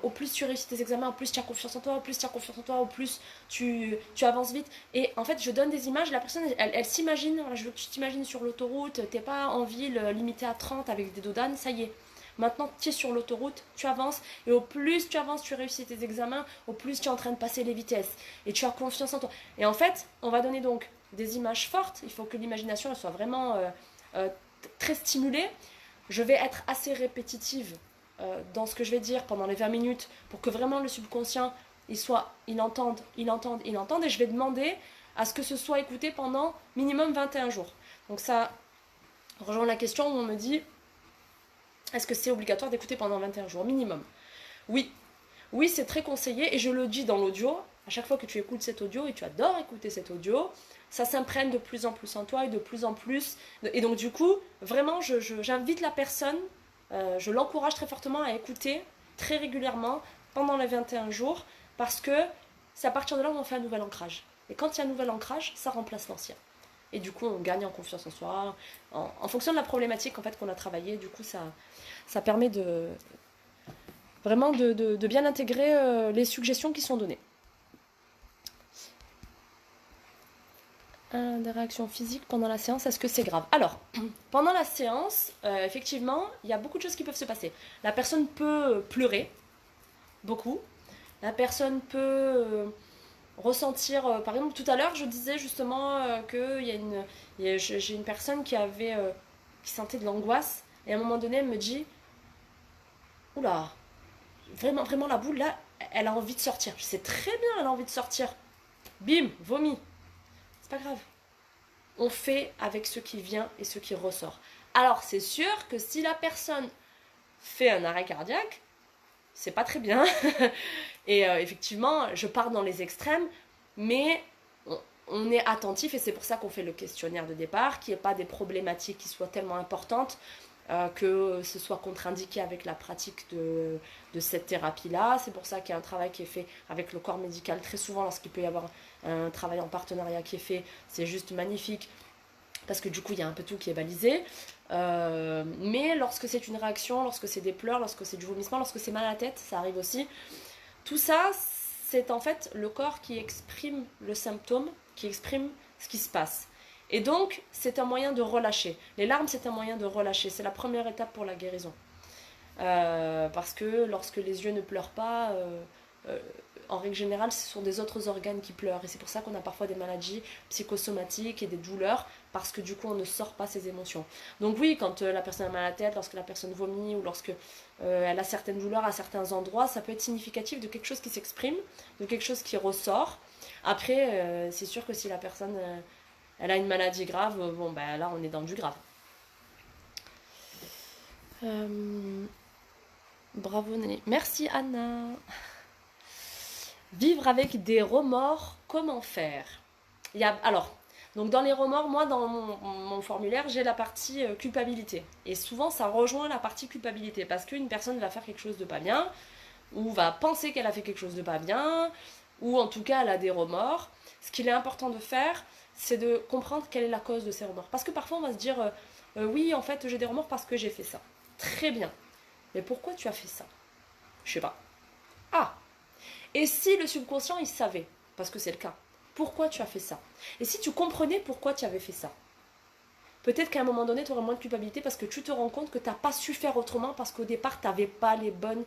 Au plus tu réussis tes examens, au plus tu as confiance en toi, au plus tu as confiance en toi, au plus tu avances vite. Et en fait, je donne des images, la personne, elle s'imagine, je veux que tu t'imagines sur l'autoroute, t'es pas en ville limitée à 30 avec des dos d'âne, ça y est. Maintenant, tu es sur l'autoroute, tu avances, et au plus tu avances, tu réussis tes examens, au plus tu es en train de passer les vitesses, et tu as confiance en toi. Et en fait, on va donner donc des images fortes, il faut que l'imagination elle soit vraiment très stimulée. Je vais être assez répétitive dans ce que je vais dire pendant les 20 minutes pour que vraiment le subconscient, il entende, et je vais demander à ce que ce soit écouté pendant minimum 21 jours. Donc ça rejoint la question où on me dit, est-ce que c'est obligatoire d'écouter pendant 21 jours minimum ? Oui. Oui, c'est très conseillé et je le dis dans l'audio. À chaque fois que tu écoutes cet audio et tu adores écouter cet audio, ça s'imprègne de plus en plus en toi et de plus en plus. Et donc du coup, vraiment, j'invite la personne, je l'encourage très fortement à écouter très régulièrement pendant les 21 jours parce que c'est à partir de là où on fait un nouvel ancrage. Et quand il y a un nouvel ancrage, ça remplace l'ancien. Et du coup, on gagne en confiance en soi, en fonction de la problématique en fait, qu'on a travaillé. Du coup, ça permet de vraiment de bien intégrer les suggestions qui sont données. Des réactions physiques pendant la séance, est-ce que c'est grave ? Alors, pendant la séance, effectivement, il y a beaucoup de choses qui peuvent se passer. La personne peut pleurer, beaucoup. La personne peut ressentir, par exemple, tout à l'heure, je disais justement que j'ai une personne qui sentait de l'angoisse, et à un moment donné, elle me dit, oula, vraiment, vraiment la boule, là, elle a envie de sortir. Je sais très bien, elle a envie de sortir. Bim, vomi. C'est pas grave. On fait avec ce qui vient et ce qui ressort. Alors, c'est sûr que si la personne fait un arrêt cardiaque, c'est pas très bien. Et effectivement, je pars dans les extrêmes, mais on est attentif et c'est pour ça qu'on fait le questionnaire de départ, qu'il n'y ait pas des problématiques qui soient tellement importantes. que ce soit contre-indiqué avec la pratique de cette thérapie-là. C'est pour ça qu'il y a un travail qui est fait avec le corps médical. Très souvent, lorsqu'il peut y avoir un travail en partenariat qui est fait, c'est juste magnifique, parce que du coup, il y a un peu tout qui est balisé. Mais lorsque c'est une réaction, lorsque c'est des pleurs, lorsque c'est du vomissement, lorsque c'est mal à la tête, ça arrive aussi. Tout ça, c'est en fait le corps qui exprime le symptôme, qui exprime ce qui se passe. Et donc, c'est un moyen de relâcher. Les larmes, c'est un moyen de relâcher. C'est la première étape pour la guérison. Parce que lorsque les yeux ne pleurent pas, en règle générale, ce sont des autres organes qui pleurent. Et c'est pour ça qu'on a parfois des maladies psychosomatiques et des douleurs, parce que du coup, on ne sort pas ses émotions. Donc oui, quand la personne a mal à la tête, lorsque la personne vomit, ou lorsque elle a certaines douleurs à certains endroits, ça peut être significatif de quelque chose qui s'exprime, de quelque chose qui ressort. Après, c'est sûr que si la personne... elle a une maladie grave, bon, ben là, on est dans du grave. Bravo, Nelly. Merci, Anna. Vivre avec des remords, comment faire? Alors, donc dans les remords, moi, dans mon formulaire, j'ai la partie culpabilité. Et souvent, ça rejoint la partie culpabilité, parce qu'une personne va faire quelque chose de pas bien, ou va penser qu'elle a fait quelque chose de pas bien, ou en tout cas, elle a des remords. Ce qu'il est important de faire, c'est de comprendre quelle est la cause de ces remords. Parce que parfois on va se dire, oui, en fait, j'ai des remords parce que j'ai fait ça. Très bien. Mais pourquoi tu as fait ça? Je sais pas. Ah. Et si le subconscient, il savait, parce que c'est le cas, pourquoi tu as fait ça? Et si tu comprenais pourquoi tu avais fait ça? Peut-être qu'à un moment donné, tu aurais moins de culpabilité parce que tu te rends compte que tu n'as pas su faire autrement, parce qu'au départ, tu n'avais pas les bonnes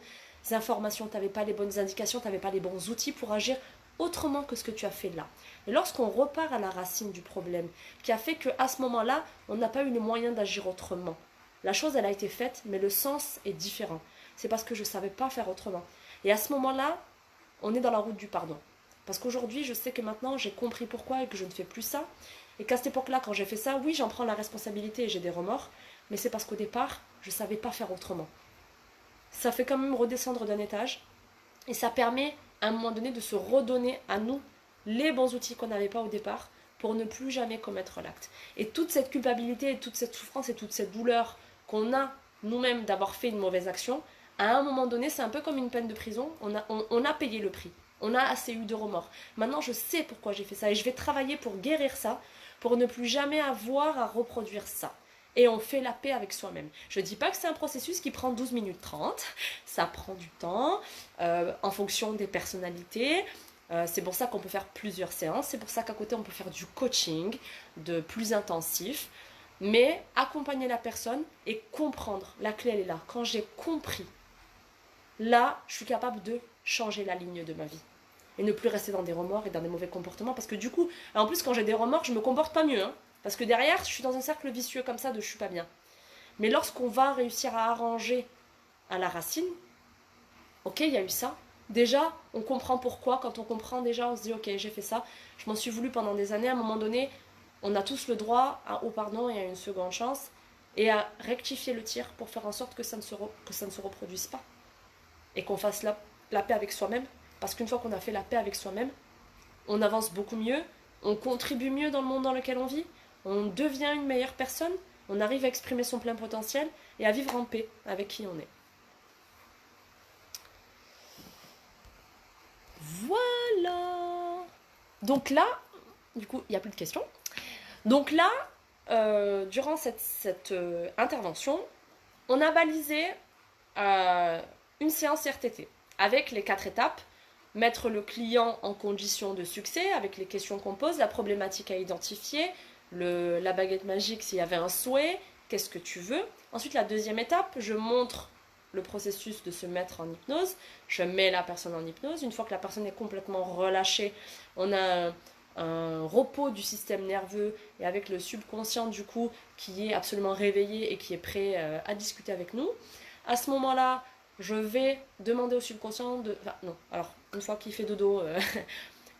informations, tu n'avais pas les bonnes indications, tu n'avais pas les bons outils pour agir autrement que ce que tu as fait là. Et lorsqu'on repart à la racine du problème, qui a fait qu'à ce moment-là, on n'a pas eu les moyens d'agir autrement. La chose, elle a été faite, mais le sens est différent. C'est parce que je ne savais pas faire autrement. Et à ce moment-là, on est dans la route du pardon. Parce qu'aujourd'hui, je sais que maintenant, j'ai compris pourquoi et que je ne fais plus ça. Et qu'à cette époque-là, quand j'ai fait ça, oui, j'en prends la responsabilité et j'ai des remords, mais c'est parce qu'au départ, je ne savais pas faire autrement. Ça fait quand même redescendre d'un étage, et ça permet à un moment donné de se redonner à nous les bons outils qu'on n'avait pas au départ pour ne plus jamais commettre l'acte. Et toute cette culpabilité, et toute cette souffrance et toute cette douleur qu'on a nous-mêmes d'avoir fait une mauvaise action, à un moment donné, c'est un peu comme une peine de prison, on a payé le prix. On a assez eu de remords. Maintenant, je sais pourquoi j'ai fait ça et je vais travailler pour guérir ça, pour ne plus jamais avoir à reproduire ça. Et on fait la paix avec soi-même. Je ne dis pas que c'est un processus qui prend 12 minutes 30, ça prend du temps, en fonction des personnalités. C'est pour ça qu'on peut faire plusieurs séances, c'est pour ça qu'à côté on peut faire du coaching, de plus intensif. Mais accompagner la personne et comprendre, la clé elle est là. Quand j'ai compris, là je suis capable de changer la ligne de ma vie. Et ne plus rester dans des remords et dans des mauvais comportements. Parce que du coup, en plus quand j'ai des remords, je me comporte pas mieux. Parce que derrière, je suis dans un cercle vicieux comme ça de je suis pas bien. Mais lorsqu'on va réussir à arranger à la racine, ok, il y a eu ça. Déjà, on comprend pourquoi. Quand on comprend déjà, on se dit ok, j'ai fait ça. Je m'en suis voulu pendant des années. À un moment donné, on a tous le droit au pardon et à une seconde chance. Et à rectifier le tir pour faire en sorte que ça ne se reproduise pas. Et qu'on fasse la paix avec soi-même. Parce qu'une fois qu'on a fait la paix avec soi-même, on avance beaucoup mieux, on contribue mieux dans le monde dans lequel on vit, on devient une meilleure personne, on arrive à exprimer son plein potentiel et à vivre en paix avec qui on est. Voilà. Donc là, du coup, il n'y a plus de questions. Donc là, durant cette intervention, on a balisé une séance RTT avec les 4 étapes. Mettre le client en condition de succès avec les questions qu'on pose, la problématique à identifier, la baguette magique s'il y avait un souhait, qu'est-ce que tu veux. Ensuite, la deuxième étape, je montre le processus de se mettre en hypnose, je mets la personne en hypnose. Une fois que la personne est complètement relâchée, on a un repos du système nerveux et avec le subconscient du coup qui est absolument réveillé et qui est prêt à discuter avec nous. À ce moment-là, je vais demander au subconscient de... Enfin, non, alors, une fois qu'il fait dodo,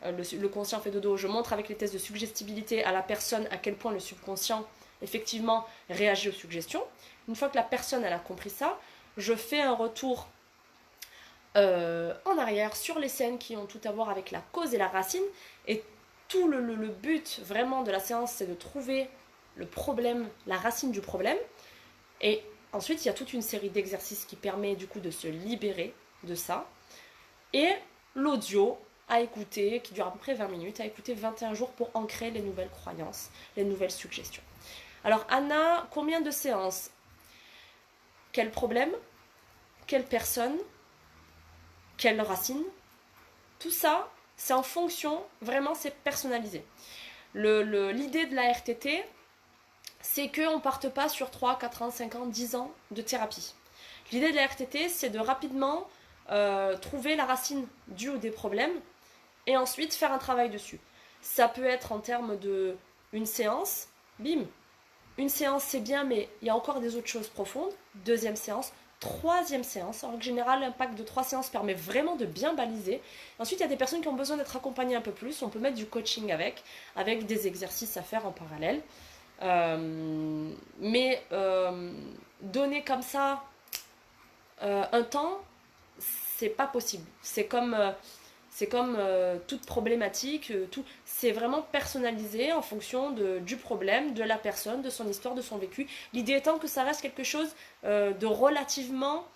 le conscient fait dodo, je montre avec les tests de suggestibilité à la personne à quel point le subconscient, effectivement, réagit aux suggestions. Une fois que la personne, elle a compris ça, je fais un retour en arrière sur les scènes qui ont tout à voir avec la cause et la racine. Et tout le but, vraiment, de la séance, c'est de trouver le problème, la racine du problème. Et ensuite, il y a toute une série d'exercices qui permet du coup de se libérer de ça. Et l'audio à écouter, qui dure à peu près 20 minutes, à écouter 21 jours pour ancrer les nouvelles croyances, les nouvelles suggestions. Alors Anna, combien de séances? Quel problème? Quelle personne? Quelle racine? Tout ça, c'est en fonction, vraiment c'est personnalisé. L'idée de la RTT, c'est qu'on ne parte pas sur 3, 4 ans, 5 ans, 10 ans de thérapie. L'idée de la RTT, c'est de rapidement trouver la racine due ou des problèmes et ensuite faire un travail dessus. Ça peut être en termes de une séance, bim, une séance c'est bien, mais il y a encore des autres choses profondes. Deuxième séance, troisième séance. En général, l'impact de 3 séances permet vraiment de bien baliser. Ensuite, il y a des personnes qui ont besoin d'être accompagnées un peu plus. On peut mettre du coaching avec des exercices à faire en parallèle. Donner comme ça un temps, c'est pas possible. C'est comme toute problématique, c'est vraiment personnalisé en fonction du problème, de la personne, de son histoire, de son vécu. L'idée étant que ça reste quelque chose de relativement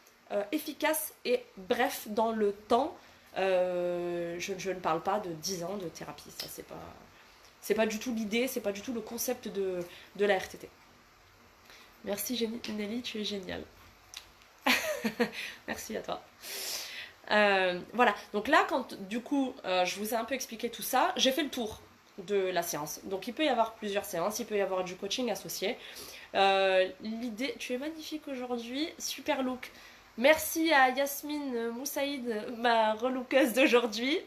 efficace et bref dans le temps. Je ne parle pas de 10 ans de thérapie, ça c'est pas du tout l'idée, c'est pas du tout le concept de la RTT. Merci Nelly, tu es géniale. Merci à toi. Voilà, donc là, quand du coup je vous ai un peu expliqué tout ça, j'ai fait le tour de la séance. Donc il peut y avoir plusieurs séances, il peut y avoir du coaching associé. L'idée, tu es magnifique aujourd'hui, super look. Merci à Yasmine Moussaïd, ma relookeuse d'aujourd'hui,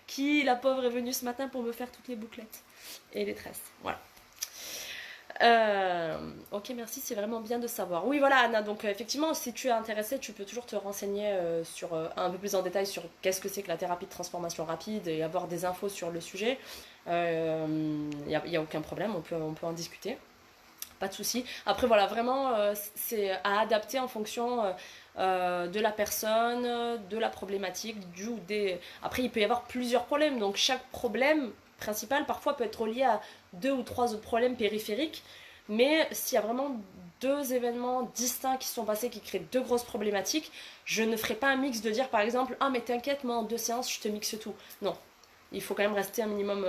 qui, la pauvre, est venue ce matin pour me faire toutes les bouclettes et les tresses. Voilà. Ok, merci, c'est vraiment bien de savoir. Oui, voilà, Anna, donc effectivement, si tu es intéressée, tu peux toujours te renseigner sur un peu plus en détail sur qu'est-ce que c'est que la thérapie de transformation rapide et avoir des infos sur le sujet. Il n'y a aucun problème, on peut en discuter. Pas de souci. Après, voilà, vraiment, c'est à adapter en fonction de la personne, de la problématique, Après, il peut y avoir plusieurs problèmes, donc chaque problème principal parfois peut être lié à 2 ou 3 autres problèmes périphériques, mais s'il y a vraiment 2 événements distincts qui se sont passés qui créent 2 grosses problématiques, je ne ferai pas un mix de dire par exemple ah mais t'inquiète, moi en 2 séances je te mixe tout. Non, il faut quand même rester un minimum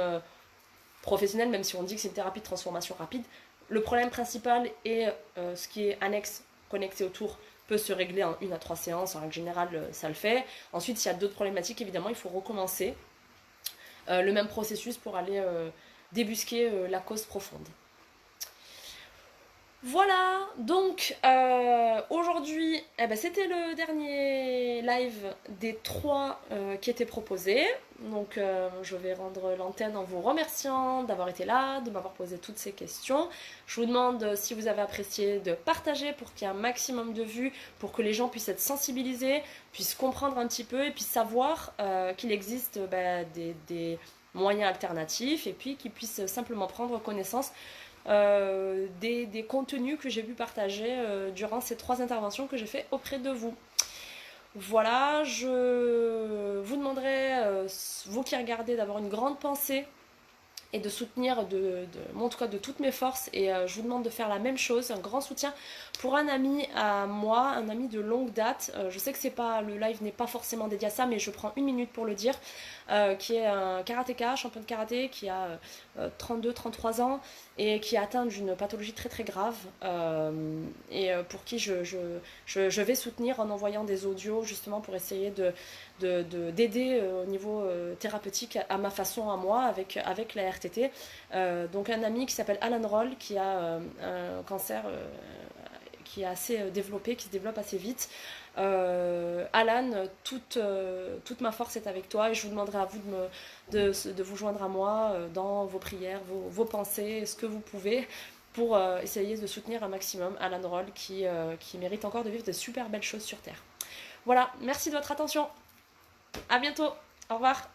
professionnel, même si on dit que c'est une thérapie de transformation rapide. Le problème principal et ce qui est annexe, connecté autour, peut se régler en 1 à 3 séances, en règle générale ça le fait. Ensuite, s'il y a d'autres problématiques, évidemment il faut recommencer le même processus pour aller débusquer la cause profonde. Voilà, donc aujourd'hui, c'était le dernier live des 3 qui étaient proposés. Donc je vais rendre l'antenne en vous remerciant d'avoir été là, de m'avoir posé toutes ces questions. Je vous demande, si vous avez apprécié, de partager pour qu'il y ait un maximum de vues, pour que les gens puissent être sensibilisés, puissent comprendre un petit peu et puis savoir qu'il existe des moyens alternatifs et puis qu'ils puissent simplement prendre connaissance des contenus que j'ai pu partager durant ces 3 interventions que j'ai fait auprès de vous. Voilà, je vous demanderai, vous qui regardez, d'avoir une grande pensée et de soutenir en tout cas de toutes mes forces, et je vous demande de faire la même chose, un grand soutien pour un ami à moi, un ami de longue date. Je sais que le live n'est pas forcément dédié à ça, mais je prends 1 minute pour le dire, qui est un karatéka, champion de karaté, qui a 32-33 ans et qui est atteint d'une pathologie très très grave, et pour qui je vais soutenir en envoyant des audios justement pour essayer d'aider au niveau thérapeutique à ma façon, à moi, avec la RTT. Donc un ami qui s'appelle Alan Roll, qui a un cancer qui est assez développé, qui se développe assez vite. Alan, toute ma force est avec toi, et je vous demanderai à vous de vous joindre à moi dans vos prières, vos pensées, ce que vous pouvez, pour essayer de soutenir un maximum Alan Roll, qui mérite encore de vivre de super belles choses sur Terre. Voilà, merci de votre attention. À bientôt. Au revoir.